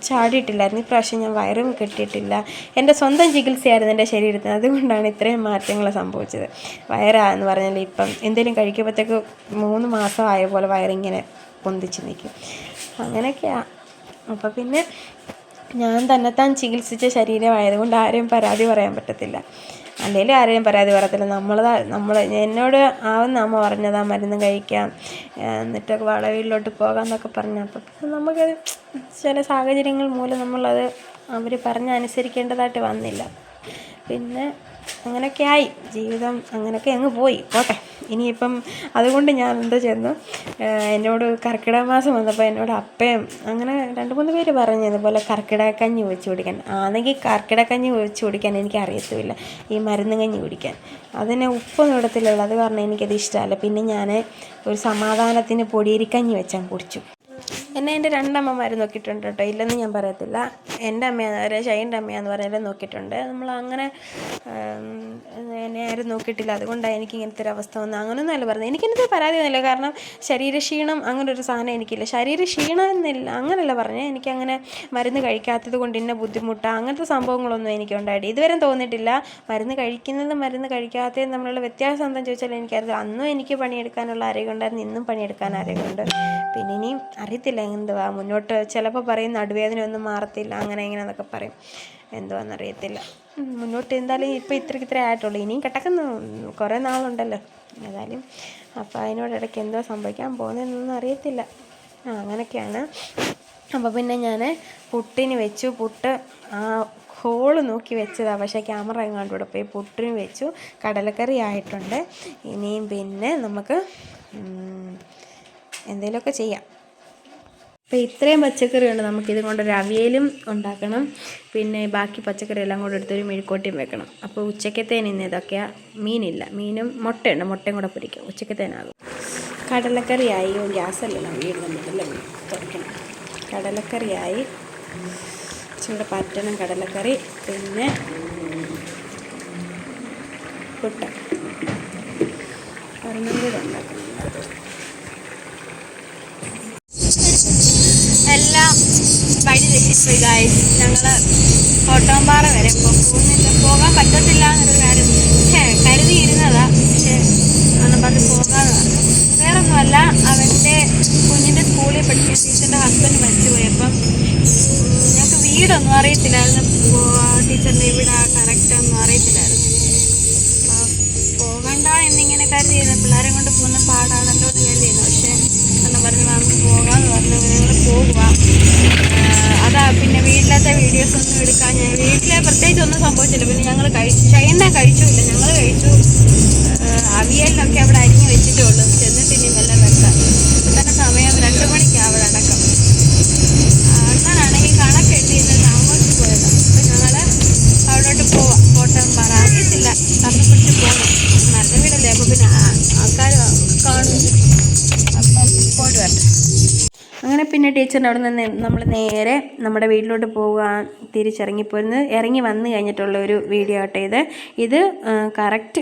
Speaker 1: ചാടിയിട്ടില്ലായിരുന്നു. ഇപ്രാവശ്യം ഞാൻ വയറും കെട്ടിയിട്ടില്ല. എൻ്റെ സ്വന്തം ചികിത്സയായിരുന്നു എൻ്റെ ശരീരത്തിന്. അതുകൊണ്ടാണ് ഇത്രയും മാറ്റങ്ങൾ സംഭവിച്ചത്. വയറാന്ന് പറഞ്ഞാൽ ഇപ്പം എന്തെങ്കിലും കഴിക്കുമ്പോഴത്തേക്ക് 3 മാസം ആയ പോലെ വയറിങ്ങനെ പൊന്തിച്ച് നിൽക്കും. അങ്ങനെയൊക്കെയാണ്. അപ്പോൾ പിന്നെ ഞാൻ തന്നെത്താൻ ചികിത്സിച്ച ശരീരമായതുകൊണ്ട് ആരെയും പരാതി പറയാൻ പറ്റത്തില്ല. അല്ലെങ്കിൽ ആരെയും പരാതി പറയത്തില്ല. എന്നോട് ആവുന്ന അമ്മ പറഞ്ഞതാ മരുന്ന് കഴിക്കാം, എന്നിട്ടൊക്കെ വളവിലോട്ട് പോകാം എന്നൊക്കെ പറഞ്ഞു. അപ്പം നമുക്ക് ചില സാഹചര്യങ്ങൾ മൂലം അവർ അനുസരിക്കേണ്ടതായിട്ട് വന്നില്ല. പിന്നെ അങ്ങനെയൊക്കെ ആയി ജീവിതം. അങ്ങനെയൊക്കെ അങ്ങ് പോയി പോട്ടെ. ഇനിയിപ്പം അതുകൊണ്ട് ഞാൻ എന്താ ചെയ്യുന്നു, എന്നോട് കർക്കിടക മാസം വന്നപ്പോൾ എന്നോട് അപ്പയും അങ്ങനെ 2-3 പേര് പറഞ്ഞു ഇതുപോലെ കർക്കിടക കഞ്ഞി ഒഴിച്ച് കുടിക്കാൻ. ആണെങ്കിൽ കർക്കിടക കഞ്ഞി ഒഴിച്ച് കുടിക്കാൻ എനിക്ക് അറിയത്തുമില്ല, ഈ മരുന്ന് കഞ്ഞി കുടിക്കാൻ. അതിന് ഉപ്പൊന്നും ഇടത്തില്ലല്ലോ, അത് കാരണം എനിക്കത് ഇഷ്ടമല്ല. പിന്നെ ഞാൻ ഒരു സമാധാനത്തിന് പൊടിയരിക്കഞ്ഞി വെച്ചാൽ കുടിച്ചു. എന്നെ എൻ്റെ 2 അമ്മമാർ നോക്കിയിട്ടുണ്ട് കേട്ടോ, ഇല്ലെന്ന് ഞാൻ പറയത്തില്ല. എൻ്റെ അമ്മയാന്ന് ഷൈൻ്റെ അമ്മയാന്ന് പറഞ്ഞാലും നോക്കിയിട്ടുണ്ട്. നമ്മളങ്ങനെ എന്നെ ആരും നോക്കിയിട്ടില്ല, അതുകൊണ്ടാണ് എനിക്ക് ഇങ്ങനത്തെ ഒരു അവസ്ഥ വന്നത്. അങ്ങനെയൊന്നും അല്ല പറഞ്ഞത്, എനിക്കെന്നത്തെ പരാതിയൊന്നുമില്ല. കാരണം ശരീരക്ഷീണം അങ്ങനൊരു സാധനം എനിക്കില്ല. ശരീരക്ഷീണം എന്നില്ല, അങ്ങനെയല്ല പറഞ്ഞത്. എനിക്കങ്ങനെ മരുന്ന് കഴിക്കാത്തത് കൊണ്ട് ഇന്ന ബുദ്ധിമുട്ടാണ് അങ്ങനത്തെ സംഭവങ്ങളൊന്നും എനിക്ക് ഉണ്ടായിട്ട് ഇതുവരെ തോന്നിയിട്ടില്ല. മരുന്ന് കഴിക്കുന്നതും മരുന്ന് കഴിക്കാത്തതും തമ്മിലുള്ള വ്യത്യാസം എന്താണെന്ന് ചോദിച്ചാൽ എനിക്കറിയില്ല. അന്നും എനിക്ക് പണിയെടുക്കാനുള്ള ആരോഗ്യമുണ്ടായിരുന്നു, ഇന്നും പണിയെടുക്കാൻ ആരോഗ്യമുണ്ട്. പിന്നെ ഇനിയും അറിയത്തില്ല എന്തുവാ മുന്നോട്ട്. ചിലപ്പോൾ പറയും നടുവേദന ഒന്നും മാറത്തില്ല, അങ്ങനെ ഇങ്ങനെയെന്നൊക്കെ പറയും, എന്തുവാണെന്നറിയത്തില്ല. മുന്നോട്ട് എന്തായാലും ഇപ്പോൾ ഇത്ര ആയിട്ടുള്ളൂ, ഇനിയും കിടക്കുന്നു കുറേ നാളുണ്ടല്ലോ ഏതായാലും. അപ്പോൾ അതിനോടിടയ്ക്ക് എന്തോ സംഭവിക്കാൻ പോകുന്നതെന്നൊന്നും അറിയത്തില്ല. അങ്ങനെയൊക്കെയാണ്. അപ്പോൾ പിന്നെ ഞാൻ പുട്ടിന് വെച്ചു. പുട്ട് ആ ഹോള് നോക്കി വെച്ചതാണ്, പക്ഷേ ക്യാമറ എങ്ങാണ്ട് ഇവിടെ പോയി. പുട്ടിന് വെച്ചു, കടലക്കറി ആയിട്ടുണ്ട്. ഇനിയും പിന്നെ നമുക്ക് എന്തെങ്കിലുമൊക്കെ ചെയ്യാം. അപ്പോൾ ഇത്രയും പച്ചക്കറിയുണ്ട്, നമുക്കിത് കൊണ്ടൊരു അവിയലും ഉണ്ടാക്കണം. പിന്നെ ബാക്കി പച്ചക്കറി എല്ലാം കൂടെ എടുത്തൊരു മെഴുക്കോട്ടിയും വെക്കണം. അപ്പോൾ ഉച്ചക്കത്തേന് ഇന്ന് ഇതൊക്കെയാണ്. മീനില്ല, മീനും മുട്ടയുണ്ട്, മുട്ടയും കൂടെ പൊരിക്കും, ഉച്ചക്കത്തേനാകും. കടലക്കറിയായി. ഗ്യാസല്ലല്ലോ വീടുന്നുണ്ടല്ലോ, തുറക്കണം. കടലക്കറിയായി, ചൂടെ പറ്റണം കടലക്കറി. പിന്നെ പുട്ട് ഒരെണ്ണം കൂടെ ഉണ്ടാക്കണം. എല്ലാം വഴി തെറ്റിപ്പോയി ഗായ്സ്. ഞങ്ങൾ കോട്ടോമ്പാറ വരെ പോകാൻ പറ്റത്തില്ല എന്നൊരു കാര്യം കരുതിയിരുന്നതാ. പക്ഷേ അന്ന് പറഞ്ഞ് പോകാമെന്ന് പറഞ്ഞു. വേറൊന്നുമല്ല, അവൻ്റെ കുഞ്ഞിൻ്റെ സ്കൂളിൽ പഠിക്കുന്ന ടീച്ചറിൻ്റെ ഹസ്ബൻഡ് മരിച്ചുപോയപ്പം ഞങ്ങൾക്ക് വീടൊന്നും അറിയത്തില്ലായിരുന്നു. ടീച്ചറിൻ്റെ ഇവിടെ കറക്റ്റൊന്നും അറിയത്തില്ലായിരുന്നു. പോകണ്ട എന്നിങ്ങനെ കരുതിയിരുന്നു. പിള്ളേരെ കൊണ്ട് പോകുന്ന പാടാണല്ലോ എന്ന് കരുതിയിരുന്നു. പക്ഷേ അന്ന് പറഞ്ഞ് നമുക്ക് പോകാമെന്ന് പറഞ്ഞു. ഞങ്ങൾ പോകുക. അതാ പിന്നെ വീട്ടിലത്തെ വീഡിയോസൊന്നും എടുക്കാൻ ഞാൻ വീട്ടിലെ പ്രത്യേകിച്ചൊന്നും സംഭവിച്ചില്ല. പിന്നെ ഞങ്ങൾ ഷൈന കഴിച്ചില്ല, ഞങ്ങൾ കഴിച്ചു. അവിയലിനൊക്കെ അവിടെ അരിഞ്ഞ് വെച്ചിട്ടേ ഉള്ളൂ. ചെന്നിട്ട് ഇനി വല്ല വെക്കാം. ഇപ്പം തന്നെ സമയം 2 മണിക്കാണ് അവിടെ അടക്കം. അണ്ണനാണെങ്കിൽ കണക്കെഴുതിയിട്ട് താമസിച്ച് പോയത്. അപ്പം ഞങ്ങൾ അവിടോട്ട് പോവാം. കോട്ടോമ്പാറ അറിയത്തില്ല, തപ്പി പിടിച്ച് പോകണം. നല്ല വീടല്ലേ, അപ്പോൾ പിന്നെ ആൾക്കാർ കാണും. അപ്പം പോയിട്ട് വരട്ടെ. അങ്ങനെ പിന്നെ ടീച്ചറിൻ്റെ അവിടെ നിന്ന് നമ്മൾ നേരെ നമ്മുടെ വീട്ടിലോട്ട് പോകാൻ തിരിച്ചിറങ്ങിപ്പോയിരുന്നു. ഇറങ്ങി വന്നു കഴിഞ്ഞിട്ടുള്ള ഒരു വീഡിയോ ആട്ടെ ഇത്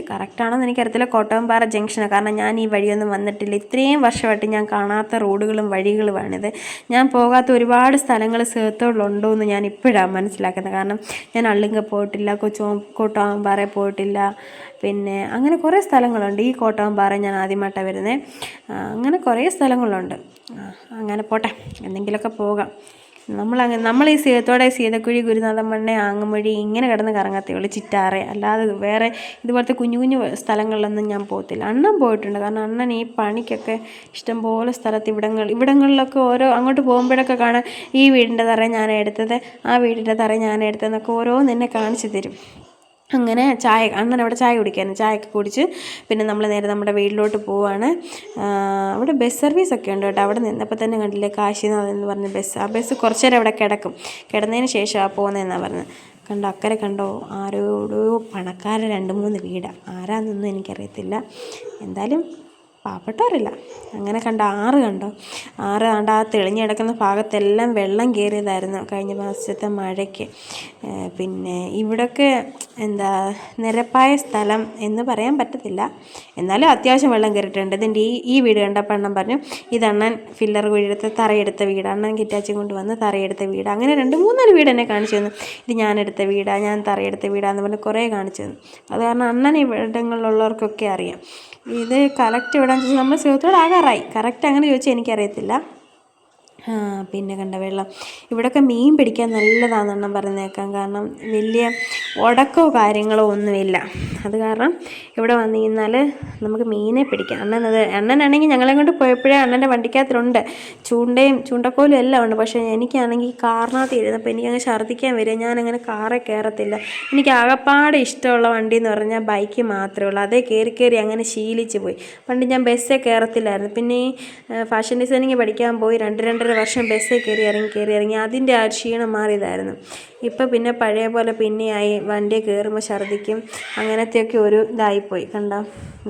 Speaker 1: കറക്റ്റാണെന്ന് എനിക്കറിയത്തില്ല. കോട്ടോമ്പാറ ജംഗ്ഷനാണ്. കാരണം ഞാൻ ഈ വഴിയൊന്നും വന്നിട്ടില്ല. ഇത്രയും വർഷമായിട്ട് ഞാൻ കാണാത്ത റോഡുകളും വഴികളുമാണിത്. ഞാൻ പോകാത്ത ഒരുപാട് സ്ഥലങ്ങൾ സേത്തോളിലുണ്ടോ എന്ന് ഞാൻ ഇപ്പോഴാണ് മനസ്സിലാക്കുന്നത്. കാരണം ഞാൻ അള്ളിങ്ക പോയിട്ടില്ല, കോട്ടോമ്പാറ പോയിട്ടില്ല. പിന്നെ അങ്ങനെ കുറേ സ്ഥലങ്ങളുണ്ട്. ഈ കോട്ടോമ്പാറ ഞാൻ ആദ്യമായിട്ടാണ് വരുന്നത്. അങ്ങനെ കുറേ സ്ഥലങ്ങളുണ്ട്. അങ്ങനെ പോട്ടെ, എന്തെങ്കിലുമൊക്കെ പോകാം. നമ്മൾ ഈ സീതക്കുഴി, ഗുരുനാഥൻ മണ്ണ, ആങ്ങമൊഴി ഇങ്ങനെ കിടന്ന് കറങ്ങത്തേ ഉള്ളൂ, ചിറ്റാറ്. അല്ലാതെ വേറെ ഇതുപോലത്തെ കുഞ്ഞു കുഞ്ഞു സ്ഥലങ്ങളിലൊന്നും ഞാൻ പോകത്തില്ല. അണ്ണൻ പോയിട്ടുണ്ട്. കാരണം അണ്ണൻ ഈ പണിക്കൊക്കെ ഇഷ്ടംപോലെ സ്ഥലത്ത് ഇവിടങ്ങളിലൊക്കെ ഓരോ അങ്ങോട്ട് പോകുമ്പോഴൊക്കെ കാണാൻ ഈ വീടിൻ്റെ തറ ഞാൻ എടുത്തത്, ആ വീടിൻ്റെ തറ ഞാൻ എടുത്തതെന്നൊക്കെ ഓരോന്ന് എന്നെ കാണിച്ചു തരും. അങ്ങനെ അണ്ണൻ അവിടെ ചായ കുടിക്കായിരുന്നു. ചായയൊക്കെ കുടിച്ച് പിന്നെ നമ്മൾ നേരെ നമ്മുടെ വീട്ടിലോട്ട് പോവുകയാണ്. അവിടെ ബസ് സർവീസൊക്കെ ഉണ്ട് കേട്ടോ. അവിടെ നിന്നപ്പോൾ തന്നെ കണ്ടില്ലേ കാശിനാഥ് എന്ന് പറഞ്ഞ ബസ്. ആ ബസ് കുറച്ച് നേരം അവിടെ കിടന്നതിന് ശേഷമാണ് പോകുന്നതെന്നാണ് പറഞ്ഞത്. കണ്ടോ, അക്കരെ കണ്ടോ, ആരോടോ പണക്കാരെ 2-3 വീടാണ്. ആരാന്നൊന്നും എനിക്കറിയത്തില്ല. എന്തായാലും പാവപ്പെട്ടവരില്ല. അങ്ങനെ കണ്ടോ, ആറ് കണ്ട ആ തെളിഞ്ഞ് കിടക്കുന്ന ഭാഗത്തെല്ലാം വെള്ളം കയറിയതായിരുന്നു കഴിഞ്ഞ മാസത്തെ മഴയ്ക്ക്. പിന്നെ ഇവിടെയൊക്കെ നിരപ്പായ സ്ഥലം എന്ന് പറയാൻ പറ്റത്തില്ല, എന്നാലും അത്യാവശ്യം വെള്ളം കയറിയിട്ടുണ്ട്. ഇതിൻ്റെ ഈ വീട് കണ്ടപ്പോൾ അണ്ണൻ പറഞ്ഞു ഇതണ്ണൻ ഫില്ലർ കുഴിയെടുത്ത് തറയെടുത്ത വീട്. അണ്ണൻ കിറ്റാച്ചി കൊണ്ട് വന്ന് തറയെടുത്ത വീട്. അങ്ങനെ 2-3 വീട് എന്നെ കാണിച്ചു തന്നു. ഇത് ഞാനെടുത്ത വീടാണ്, ഞാൻ തറയെടുത്ത വീടാന്ന് പറഞ്ഞ് കുറേ കാണിച്ചു തന്നു. അത് കാരണം അണ്ണൻ ഇവിടങ്ങളിലുള്ളവർക്കൊക്കെ അറിയാം. ഇത് കറക്റ്റ് എവിടെയാണെന്ന് ചോദിച്ചാൽ നമ്മൾ സുഹൃത്തോടാകാറായി. കറക്റ്റ് അങ്ങനെ ചോദിച്ചാൽ എനിക്കറിയത്തില്ല. പിന്നെ കണ്ട വെള്ളം ഇവിടെയൊക്കെ മീൻ പിടിക്കാൻ നല്ലതാണെന്നെണ്ണം പറയുന്നേക്കാം. കാരണം വലിയ ഉടക്കോ കാര്യങ്ങളോ ഒന്നുമില്ല. അത് കാരണം ഇവിടെ വന്നു കഴിഞ്ഞാൽ നമുക്ക് മീനെ പിടിക്കാം. അണ്ണനാണെങ്കിൽ ഞങ്ങളെ കൊണ്ട് പോയപ്പോഴേ അണ്ണൻ്റെ വണ്ടിക്കകത്തുണ്ട് ചൂണ്ടക്കോലും എല്ലാം ഉണ്ട്. പക്ഷേ എനിക്കാണെങ്കിൽ കാറിനകത്ത് ഇരുന്നപ്പോൾ എനിക്കങ്ങ് ഛർദ്ദിക്കാൻ വരിക. ഞാനങ്ങനെ കാറിൽ കയറത്തില്ല. എനിക്ക് ആകപ്പാടെ ഇഷ്ടമുള്ള വണ്ടി എന്ന് പറഞ്ഞാൽ ബൈക്ക് മാത്രമേ ഉള്ളൂ. അതേ കയറി അങ്ങനെ ശീലിച്ച് പോയി. പണ്ട് ഞാൻ ബസ്സിൽ കയറത്തില്ലായിരുന്നു. പിന്നെ ഈ ഫാഷൻ ഡിസൈനിങ് പഠിക്കാൻ പോയി 2-2.5 വർഷം ബസ്സിൽ കയറി ഇറങ്ങി അതിൻ്റെ ആ ക്ഷീണം മാറിയതായിരുന്നു. ഇപ്പം പിന്നെ പഴയ പോലെ പിന്നെയായി വണ്ടിയിൽ കയറുമ്പോൾ ഛർദ്ദിക്കും. അങ്ങനത്തെയൊക്കെ ഒരു ഇതായിപ്പോയി. കണ്ടോ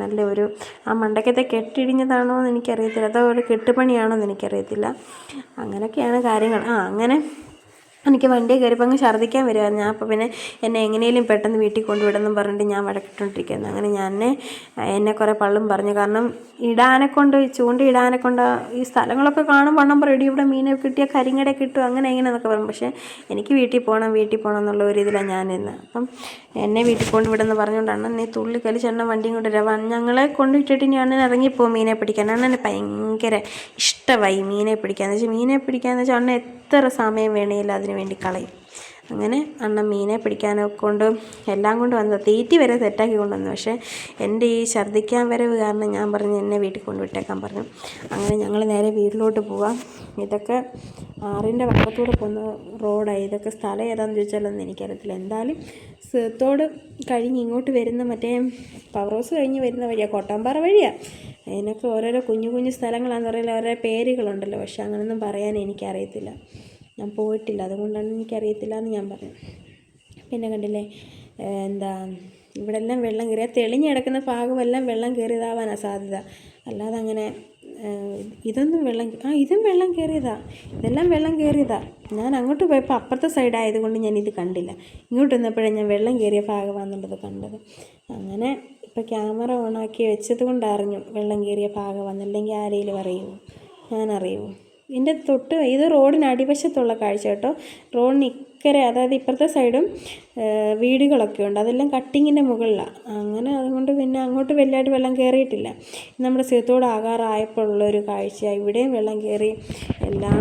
Speaker 1: നല്ല ഒരു ആ മണ്ടയ്ക്കത്തെ കെട്ടിടിഞ്ഞതാണോ എന്ന് എനിക്കറിയത്തില്ല, അതോ ഒരു കെട്ടുപണിയാണോ എന്ന് എനിക്കറിയത്തില്ല. അങ്ങനെയൊക്കെയാണ് കാര്യങ്ങൾ. അങ്ങനെ എനിക്ക് വണ്ടിയിൽ കയറിയപ്പോൾ അങ്ങ് ഛർദ്ദിക്കാൻ വരുമായിരുന്നു. ഞാൻ അപ്പോൾ പിന്നെ എന്നെ എങ്ങനെയും പെട്ടെന്ന് വീട്ടിൽ കൊണ്ടുവിടുമെന്നും പറഞ്ഞിട്ട് ഞാൻ വഴക്കിട്ടുകൊണ്ടിരിക്കുന്നു. അങ്ങനെ എന്നെ കുറേ പള്ളും പറഞ്ഞു. കാരണം ചൂണ്ടയിടാനെക്കൊണ്ട് ഈ സ്ഥലങ്ങളൊക്കെ കാണുമ്പോൾ അണ്ണം പറയും ഇവിടെ മീനെ കിട്ടിയാൽ കരിങ്ങടെ കിട്ടും അങ്ങനെ എന്നൊക്കെ പറയും. പക്ഷേ എനിക്ക് വീട്ടിൽ പോകണം എന്നുള്ള ഒരു ഇതിലാണ് ഞാനിന്ന്. അപ്പം എന്നെ വീട്ടിൽ കൊണ്ടുവിടുമെന്ന് പറഞ്ഞുകൊണ്ട് അണ്ണൻ നീ തുള്ളി കളിച്ച് വണ്ടിയും കൊണ്ട് ഞങ്ങളെ കൊണ്ടുവിട്ടിട്ട് ഇനി അണ്ണൻ ഇറങ്ങിപ്പോവും മീനെ പിടിക്കാൻ. അണ്ണന് ഭയങ്കര ഇഷ്ടമായി മീനെ പിടിക്കാന്ന് വെച്ചാൽ. മീനെ പിടിക്കാന്ന് വെച്ചാൽ അണ്ണൻ എത്ര സമയം വേണേലും അതിന് വേണ്ടി കളയും. അങ്ങനെ അണ്ണൻ മീനെ പിടിക്കാനൊക്കെ കൊണ്ട് എല്ലാം കൊണ്ട് വന്നത് തീറ്റി വരെ സെറ്റാക്കി കൊണ്ടുവന്നു. പക്ഷേ എൻ്റെ ഈ ഛർദ്ദിക്കാൻ വരവ് കാരണം ഞാൻ പറഞ്ഞു എന്നെ വീട്ടിൽ കൊണ്ടുവിട്ടേക്കാൻ പറഞ്ഞു. അങ്ങനെ ഞങ്ങൾ നേരെ വീട്ടിലോട്ട് പോവാം. ഇതൊക്കെ ആറിൻ്റെ വക്കത്തൂടെ പോകുന്ന റോഡായി. ഇതൊക്കെ സ്ഥലം ഏതാണെന്ന് ചോദിച്ചാലൊന്നും എനിക്കറിയത്തില്ല. എന്തായാലും സേത്തോട് കഴിഞ്ഞ് ഇങ്ങോട്ട് വരുന്ന മറ്റേ പവർ ഹൗസ് കഴിഞ്ഞ് വരുന്ന വഴിയാണ്, കോട്ടാമ്പാറ വഴിയാണ്. അതിനൊക്കെ ഓരോരോ കുഞ്ഞു സ്ഥലങ്ങളാണെന്ന് പറയുന്നത് ഓരോ പേരുകളുണ്ടല്ലോ. പക്ഷെ അങ്ങനെയൊന്നും പറയാൻ എനിക്കറിയത്തില്ല, ഞാൻ പോയിട്ടില്ല, അതുകൊണ്ടാണ് എനിക്കറിയത്തില്ല എന്ന് ഞാൻ പറഞ്ഞു. പിന്നെ കണ്ടില്ലേ ഇവിടെ എല്ലാം വെള്ളം കയറിയാൽ തെളിഞ്ഞ് കിടക്കുന്ന ഭാഗമെല്ലാം വെള്ളം കയറിയതാവാനാണ് സാധ്യത. അല്ലാതെ അങ്ങനെ ഇതും വെള്ളം കയറിയതാണ്. ഇതെല്ലാം വെള്ളം കയറിയതാണ്. ഞാൻ അങ്ങോട്ട് പോയപ്പോൾ അപ്പുറത്തെ സൈഡായതുകൊണ്ട് ഞാനിത് കണ്ടില്ല. ഇങ്ങോട്ട് വന്നപ്പോഴേ ഞാൻ വെള്ളം കയറിയ ഭാഗമാണെന്നുള്ളത് കണ്ടത്. അങ്ങനെ ഇപ്പോൾ ക്യാമറ ഓണാക്കി വെച്ചത് കൊണ്ട് അറിഞ്ഞു വെള്ളം കയറിയ ഭാഗമാണ്. അല്ലെങ്കിൽ ആരെങ്കിലും അറിയുമോ? ഞാനറിയുമോ? ഇതിൻ്റെ ഇത് റോഡിന് അടിവശത്തുള്ള കാഴ്ച കേട്ടോ. റോഡിന് ഇക്കരെ അതായത് ഇപ്പുറത്തെ സൈഡും വീടുകളൊക്കെ ഉണ്ട്. അതെല്ലാം കട്ടിങ്ങിൻ്റെ മുകളിലാണ്. അങ്ങനെ അതുകൊണ്ട് പിന്നെ അങ്ങോട്ട് വലിയതായിട്ട് വെള്ളം കയറിയിട്ടില്ല. നമ്മുടെ സേത്തോട് ആകാറായപ്പോൾ ഉള്ളൊരു കാഴ്ച. ഇവിടെയും വെള്ളം കയറി എല്ലാം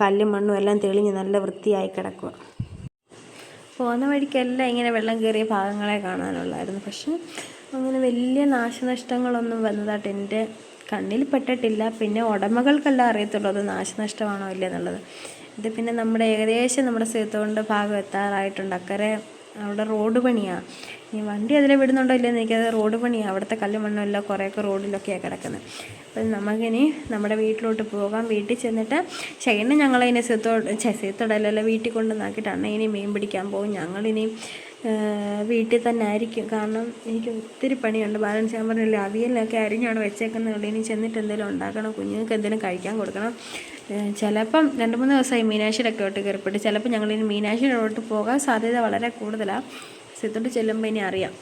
Speaker 1: കല്ലും മണ്ണും എല്ലാം തെളിഞ്ഞ് നല്ല വൃത്തിയായി കിടക്കുക. പോകുന്ന വഴിക്കെല്ലാം ഇങ്ങനെ വെള്ളം കയറിയ ഭാഗങ്ങളെ കാണാനുള്ളായിരുന്നു. പക്ഷെ അങ്ങനെ വലിയ നാശനഷ്ടങ്ങളൊന്നും വന്നതായിട്ട് എൻ്റെ കണ്ണിൽ പെട്ടിട്ടില്ല. പിന്നെ ഉടമകൾക്കെല്ലാം അറിയത്തുള്ളൂ അത് നാശനഷ്ടമാണോ ഇല്ല എന്നുള്ളത്. ഇത് പിന്നെ ഏകദേശം നമ്മുടെ സേത്തോടിൻ്റെ ഭാഗം എത്താറായിട്ടുണ്ട്. അക്കരെ അവിടെ റോഡ് പണിയാണ്. ഈ വണ്ടി അതിലെ വിടുന്നുണ്ടോ ഇല്ലെന്ന് എനിക്കത് റോഡ് പണിയാണ്. അവിടുത്തെ കല്ലും മണ്ണും എല്ലാം കുറേയൊക്കെ റോഡിലൊക്കെയാണ് കിടക്കുന്നത്. അപ്പം നമുക്കിനി നമ്മുടെ വീട്ടിലോട്ട് പോകാം. വീട്ടിൽ ചെന്നിട്ട് ശൈന ഞങ്ങളതിനെ സേത്തോടല്ലല്ലോ വീട്ടിൽ കൊണ്ടുവന്നാക്കിയിട്ടാണ് ഇനി മീൻ പിടിക്കാൻ പോകും. ഞങ്ങളിനി വീട്ടിൽ തന്നെ ആയിരിക്കും. കാരണം എനിക്ക് ഒത്തിരി പണിയുണ്ട്. ബാലൻസ് ഞാൻ പറഞ്ഞില്ല അവിയലൊക്കെ അരിഞ്ഞാണ് വെച്ചേക്കുന്നത്. ഇനി ചെന്നിട്ട് എന്തെങ്കിലും ഉണ്ടാക്കണം, കുഞ്ഞുങ്ങൾക്ക് എന്തെങ്കിലും കഴിക്കാൻ കൊടുക്കണം. ചിലപ്പം 2-3 ദിവസമായി മീനാക്ഷിയുടെ ഒട്ട് കയറിപ്പെട്ട്. ചിലപ്പോൾ ഞങ്ങളിനി മീനാക്ഷിയുടെ പോകാൻ സാധ്യത വളരെ കൂടുതലാണ്. സിത്തോട്ട് ചെല്ലുമ്പോൾ ഇനി അറിയാം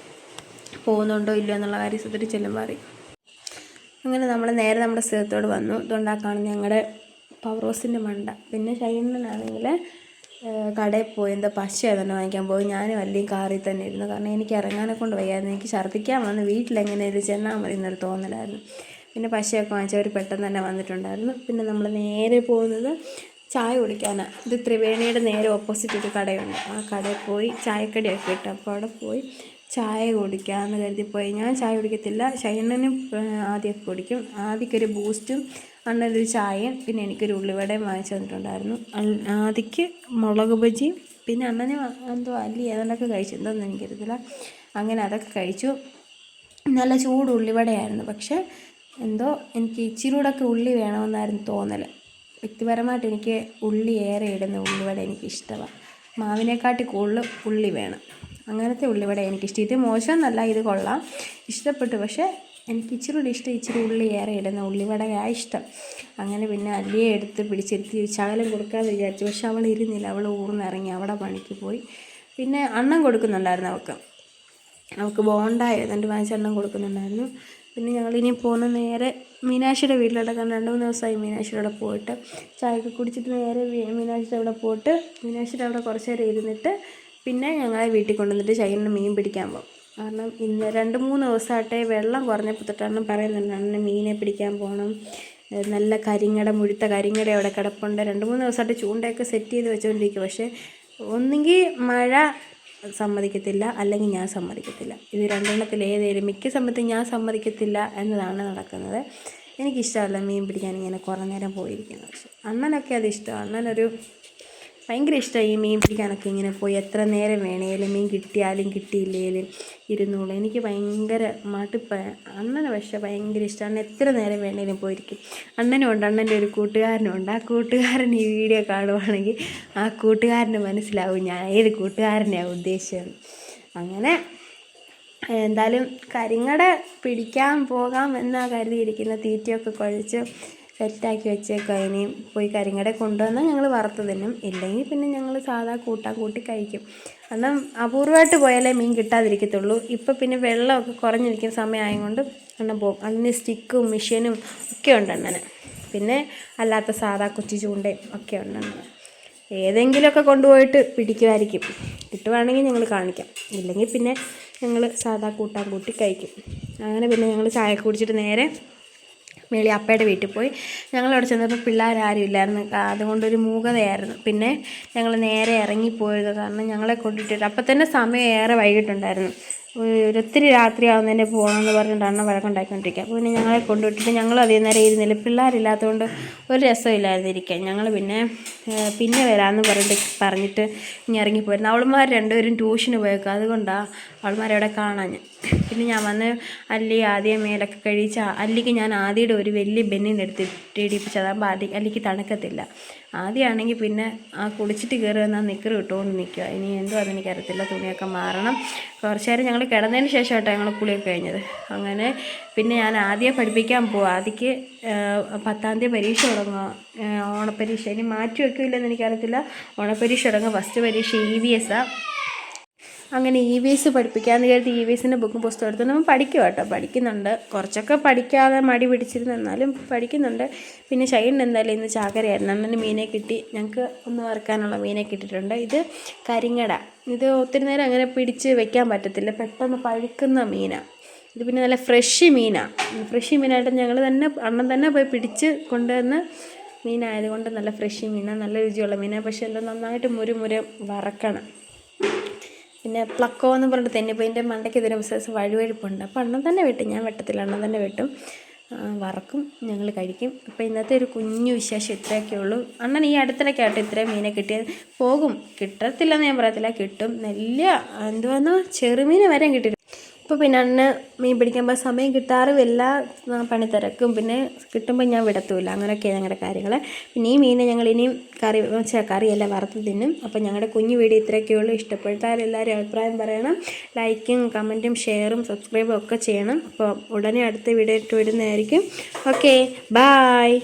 Speaker 1: പോകുന്നുണ്ടോ ഇല്ലയോ എന്നുള്ള കാര്യം. സിത്തോട്ട് ചെല്ലുമ്പോൾ അറിയാം. അങ്ങനെ നമ്മൾ നേരെ നമ്മുടെ സ്ഥലത്തോട് വന്നു. ഇതുകൊണ്ടാക്കാണ് ഞങ്ങളുടെ പവർ ഹൗസിൻ്റെ മണ്ട. പിന്നെ ഷൈനാണെങ്കിൽ കടയിൽ പോയി പശ ഏതാണ്ട് വാങ്ങിക്കാൻ പോയി. ഞാനും അല്ലെങ്കിൽ കാറിൽ തന്നെ ഇരുന്നു. കാരണം എനിക്ക് ഇറങ്ങാനെ കൊണ്ട് വയ്യായിരുന്നു. എനിക്ക് ഛർദ്ദിക്കാൻ വന്ന് വീട്ടിലെങ്ങനെ ഇത് ചെന്നാൽ മതി എന്നൊരു തോന്നലായിരുന്നു. പിന്നെ പശയൊക്കെ വാങ്ങിച്ചവർ പെട്ടെന്ന് തന്നെ വന്നിട്ടുണ്ടായിരുന്നു. പിന്നെ നമ്മൾ നേരെ പോകുന്നത് ചായ കുടിക്കാനാണ്. ഇത് ത്രിവേണിയുടെ നേരെ ഓപ്പോസിറ്റ് ഒരു കടയുണ്ട്. ആ കടയിൽ പോയി ചായക്കടിയൊക്കെ കിട്ടും. അപ്പോൾ അവിടെ പോയി ചായ കുടിക്കാമെന്ന് കരുതിപ്പോയി. ഞാൻ ചായ കുടിക്കത്തില്ല, ഷൈനനും ആദ്യമൊക്കെ കുടിക്കും. ആദ്യമൊരു ബൂസ്റ്റും അണ്ണനൊരു ചായയും പിന്നെ എനിക്കൊരു ഉള്ളിവടയും വാങ്ങിച്ചു തന്നിട്ടുണ്ടായിരുന്നു. ആദ്യക്ക് മുളക് ബജിയും പിന്നെ അണ്ണന് എന്തോ അല്ലി ഏതാണ്ടൊക്കെ കഴിച്ചു, എന്തോന്നും എനിക്കറിയത്തില്ല. അങ്ങനെ അതൊക്കെ കഴിച്ചു. നല്ല ചൂട് ഉള്ളിവടയായിരുന്നു. പക്ഷേ എന്തോ എനിക്ക് ഇച്ചിരി കൂടെയൊക്കെ ഉള്ളി വേണമെന്നായിരുന്നു തോന്നൽ. വ്യക്തിപരമായിട്ട് എനിക്ക് ഉള്ളി ഏറെ ഇടുന്ന ഉള്ളിവട എനിക്കിഷ്ടമാണ്. മാവിനെക്കാട്ടി കൂടുതൽ ഉള്ളി വേണം. അങ്ങനത്തെ ഉള്ളിവട എനിക്കിഷ്ടം. ഇത് മോശമെന്നല്ല, ഇത് കൊള്ളാം, ഇഷ്ടപ്പെട്ടു. പക്ഷേ എനിക്ക് ഇച്ചിരി കൂടി ഇഷ്ടം ഇച്ചിരി ഉള്ളി ഏറെ ഇടുന്ന ഉള്ളിവടയാണ് ഇഷ്ടം. അങ്ങനെ പിന്നെ അല്ലിയെ എടുത്ത് പിടിച്ചിരുത്തി ശകലം കൊടുക്കാമെന്ന് വിചാരിച്ചു. പക്ഷെ അവൾ ഇരുന്നില്ല. അവൾ ഊർന്നിറങ്ങി അവിടെ പണിക്ക് പോയി. പിന്നെ അണ്ണം കൊടുക്കുന്നുണ്ടായിരുന്നു അവൾക്ക് ബോണ്ട ഏതാണ്ട് വാങ്ങിച്ച് അണ്ണം കൊടുക്കുന്നുണ്ടായിരുന്നു. പിന്നെ ഞങ്ങളിനി പോകുന്ന നേരെ മീനാക്ഷിയുടെ വീട്ടിലോട്ട്. കാരണം 2-3 ദിവസമായി മീനാക്ഷിയുടെ അവിടെ പോയിട്ട്. ചായയൊക്കെ കുടിച്ചിട്ട് നേരെ മീനാക്ഷിയുടെ അവിടെ പോയിട്ട് മീനാക്ഷിയുടെ അവിടെ കുറച്ച് നേരം ഇരുന്നിട്ട് പിന്നെ ഞങ്ങളെ വീട്ടിൽ കൊണ്ടുവന്നിട്ട് ഷൈനിന് മീൻ പിടിക്കാൻ പോകും. കാരണം ഇന്ന് 2-3 ദിവസമായിട്ടേ വെള്ളം കുറഞ്ഞപ്പോൾ തൊട്ടാണ് പറയുന്നുണ്ട് അണ്ണന് മീനെ പിടിക്കാൻ പോകണം, നല്ല കരിങ്ങട, മുഴുത്ത കരിങ്ങട അവിടെ കിടപ്പുണ്ട്. 2-3 ദിവസമായിട്ട് ചൂണ്ടയൊക്കെ സെറ്റ് ചെയ്ത് വെച്ചുകൊണ്ടിരിക്കും. പക്ഷേ ഒന്നുകിൽ മഴ സമ്മതിക്കത്തില്ല, അല്ലെങ്കിൽ ഞാൻ സമ്മതിക്കത്തില്ല. ഇത് രണ്ടെണ്ണത്തിൽ ഏതേലും മിക്ക സമയത്തും ഞാൻ സമ്മതിക്കത്തില്ല എന്നതാണ് നടക്കുന്നത്. എനിക്കിഷ്ടമല്ല മീൻ പിടിക്കാൻ ഇങ്ങനെ കുറേ നേരം പോയിരിക്കുന്നത്. പക്ഷേ അണ്ണനൊക്കെ അത് ഇഷ്ടമാണ്. അണ്ണനൊരു ഭയങ്കര ഇഷ്ടമാണ് ഈ മീൻ പിടിക്കാനൊക്കെ ഇങ്ങനെ പോയി എത്ര നേരം വേണേലും മീൻ കിട്ടിയാലും കിട്ടിയില്ലേലും ഇരുന്നോളും. എനിക്ക് ഭയങ്കര മടുപ്പാണ്. അണ്ണന് പക്ഷേ ഭയങ്കര ഇഷ്ടമാണ്. എത്ര നേരം വേണേലും പോയിരിക്കും. അണ്ണനുമുണ്ട്, അണ്ണൻ്റെ ഒരു കൂട്ടുകാരനുമുണ്ട്. ആ കൂട്ടുകാരൻ ഈ വീഡിയോ കാണുവാണെങ്കിൽ ആ കൂട്ടുകാരന് മനസ്സിലാവും ഞാൻ ഏത് കൂട്ടുകാരനെയാണ് ഉദ്ദേശിച്ചത്. അങ്ങനെ എന്തായാലും കരിങ്ങട പിടിക്കാൻ പോകാം എന്നാണ് കരുതിയിരിക്കുന്ന. തീറ്റയൊക്കെ കുഴച്ച് സെറ്റാക്കി വെച്ചേക്കാം. ഇനിയും പോയി കരിങ്ങട കൊണ്ടുവന്നാൽ ഞങ്ങൾ വറുത്ത് തിന്നും, ഇല്ലെങ്കിൽ പിന്നെ ഞങ്ങൾ സാധാ കൂട്ടാൻ കൂട്ടി കഴിക്കും. എന്നാൽ അപൂർവമായിട്ട് പോയാലേ മീൻ കിട്ടാതിരിക്കത്തുള്ളൂ. ഇപ്പോൾ പിന്നെ വെള്ളമൊക്കെ കുറഞ്ഞിരിക്കുന്ന സമയമായതുകൊണ്ട് അണ്ണൻ പോകും. അണ്ണന് സ്റ്റിക്കും മെഷീനും ഒക്കെ ഉണ്ട് അണ്ണന്. പിന്നെ അല്ലാത്ത സാധാ കൊച്ചു ചൂണ്ടയും ഒക്കെ ഉണ്ട് അണ്ണന്. ഏതെങ്കിലുമൊക്കെ കൊണ്ടുപോയിട്ട് പിടിക്കുമായിരിക്കും. കിട്ടുവാണെങ്കിൽ ഞങ്ങൾ കാണിക്കാം, ഇല്ലെങ്കിൽ പിന്നെ ഞങ്ങൾ സാധാ കൂട്ടാൻ കൂട്ടി കഴിക്കും. അങ്ങനെ പിന്നെ ഞങ്ങൾ ചായ കുടിച്ചിട്ട് നേരെ മേളി അപ്പയുടെ വീട്ടിൽ പോയി. ഞങ്ങളവിടെ ചെന്നപ്പോൾ പിള്ളേരാരും ഇല്ലായിരുന്നു, അതുകൊണ്ടൊരു മൂകതയായിരുന്നു. പിന്നെ ഞങ്ങൾ നേരെ ഇറങ്ങിപ്പോയത് കാരണം ഞങ്ങളെ കൊണ്ടിട്ടിട്ട് അപ്പം തന്നെ സമയം ഏറെ വൈകിട്ടുണ്ടായിരുന്നു. ഒത്തിരി രാത്രിയാവുന്നതിന് പോകണമെന്ന് പറഞ്ഞിട്ട് അണ്ണൻ വഴക്കുണ്ടാക്കിക്കൊണ്ടിരിക്കുക. അപ്പോൾ പിന്നെ ഞങ്ങളെ കൊണ്ടുവിട്ടിട്ട് ഞങ്ങൾ അധികം നേരം ഇരുന്നില്ല. പിള്ളേരില്ലാത്തതുകൊണ്ട് ഒരു രസമില്ലായിരുന്നു ഇരിക്കാൻ. ഞങ്ങൾ പിന്നെ വരാമെന്ന് പറഞ്ഞിട്ട് ഇനി ഇറങ്ങിപ്പോയിരുന്നു. അവളുമാർ രണ്ടുപേരും ട്യൂഷന് പോയേക്കുക, അതുകൊണ്ടാണ് അവളുമാരവിടെ കാണാൻ. പിന്നെ ഞാൻ വന്ന് അല്ലി ആദ്യം മേലൊക്കെ കഴിച്ച് അല്ലിക്ക് ഞാൻ ആദ്യയുടെ ഒരു വലിയ ബെന്നിനെടുത്തിട്ട് ഇടിപ്പിച്ചത്. അതാകുമ്പോൾ അല്ലിക്ക് തണുക്കത്തില്ല. ആദ്യമാണെങ്കിൽ പിന്നെ ആ കുളിച്ചിട്ട് കയറി വന്നാൽ നിക്കറ് ഇട്ടുകൊണ്ട് നിൽക്കുക. ഇനി എന്തോ അതെനിക്കറിയത്തില്ല. തുണിയൊക്കെ മാറണം. കുറച്ച് നേരം ഞങ്ങൾ കിടന്നതിന് ശേഷമായിട്ടാണ് ഞങ്ങൾ കുളിയൊക്കെ കഴിഞ്ഞത്. അങ്ങനെ പിന്നെ ഞാൻ ആദ്യം പഠിപ്പിക്കാൻ പോവുക. ആദ്യക്ക് 10-ാം തീയതി പരീക്ഷ തുടങ്ങുക, ഓണപ്പരീക്ഷ. ഇനി മാറ്റി വയ്ക്കില്ലെന്ന് എനിക്കറിയത്തില്ല. ഓണപ്പരീക്ഷ തുടങ്ങുക. ഫസ്റ്റ് പരീക്ഷ EVS. അങ്ങനെ EVS പഠിപ്പിക്കാമെന്ന് കരുതി EVSൻ്റെ ബുക്കും പുസ്തകം എടുത്ത് നമ്മൾ പഠിക്കുക കേട്ടോ. പഠിക്കുന്നുണ്ട്. കുറച്ചൊക്കെ പഠിക്കാതെ മടി പിടിച്ചിരുന്നു, എന്നാലും പഠിക്കുന്നുണ്ട്. പിന്നെ ഷൈൻ എന്തായാലും ഇന്ന് ചാകരയായിരുന്നു. അണ്ണന് മീനെ കിട്ടി, ഞങ്ങൾക്ക് ഒന്ന് വറുക്കാനുള്ള മീനെ കിട്ടിയിട്ടുണ്ട്. ഇത് കരിങ്ങട. ഇത് ഒത്തിരി നേരം അങ്ങനെ പിടിച്ച് വെക്കാൻ പറ്റത്തില്ല, പെട്ടെന്ന് പഴുക്കുന്ന മീനാണ് ഇത്. പിന്നെ നല്ല ഫ്രഷ് മീനാണ്. ഫ്രഷ് മീനായിട്ട് ഞങ്ങൾ തന്നെ അണ്ണൻ തന്നെ പോയി പിടിച്ച് കൊണ്ടുവന്ന് മീനായതുകൊണ്ട് നല്ല ഫ്രഷ് മീനാണ്, നല്ല രുചിയുള്ള മീനാണ്. പക്ഷേ എല്ലാം നന്നായിട്ട് മുരുമുര വറക്കണം. പിന്നെ പ്ലക്കോ എന്ന് പറഞ്ഞിട്ട് തെന്നിപ്പോയിൻ്റെ മണ്ടയ്ക്ക് ഇതിന് ബിസിനസ് വഴുവഴുപ്പുണ്ട്. അപ്പോൾ അണ്ണൻ തന്നെ വെട്ടും, ഞാൻ വെട്ടത്തില്ല, അണ്ണൻ തന്നെ വെട്ടും, വറക്കും, ഞങ്ങൾ കഴിക്കും. അപ്പോൾ ഇന്നത്തെ ഒരു കുഞ്ഞു വിശേഷം ഇത്രയൊക്കെ ഉള്ളൂ. അണ്ണൻ ഈ അടുത്തിടയ്ക്ക് ആയിട്ട് ഇത്രയും മീനെ കിട്ടിയത്. പോകും, കിട്ടത്തില്ലെന്ന് ഞാൻ പറയത്തില്ല, കിട്ടും. നല്ല എന്തുവാന്നോ ചെറുമീനെ വരെ കിട്ടിയിട്ടുണ്ട്. ഇപ്പോൾ പിന്നെ അണ്ണന് മീൻ പിടിക്കുമ്പോൾ സമയം കിട്ടാറുമില്ല, പണിത്തിരക്കും. പിന്നെ കിട്ടുമ്പോൾ ഞാൻ വിടത്തുമില്ല. അങ്ങനെയൊക്കെയാണ് ഞങ്ങളുടെ കാര്യങ്ങൾ. പിന്നെ ഈ മീനെ ഞങ്ങൾ ഇനിയും കറിയല്ല വറുത്ത് തിന്നും. അപ്പോൾ ഞങ്ങളുടെ കുഞ്ഞു വീഡിയോ ഇത്രയൊക്കെ ഉള്ളൂ. ഇഷ്ടപ്പെട്ടാൽ എല്ലാവരും അഭിപ്രായം പറയണം. ലൈക്കും കമൻറ്റും ഷെയറും സബ്സ്ക്രൈബും ഒക്കെ ചെയ്യണം. അപ്പോൾ ഉടനെ അടുത്ത വീഡിയോ ഇട്ട് വരുന്നതായിരിക്കും. Okay, bye.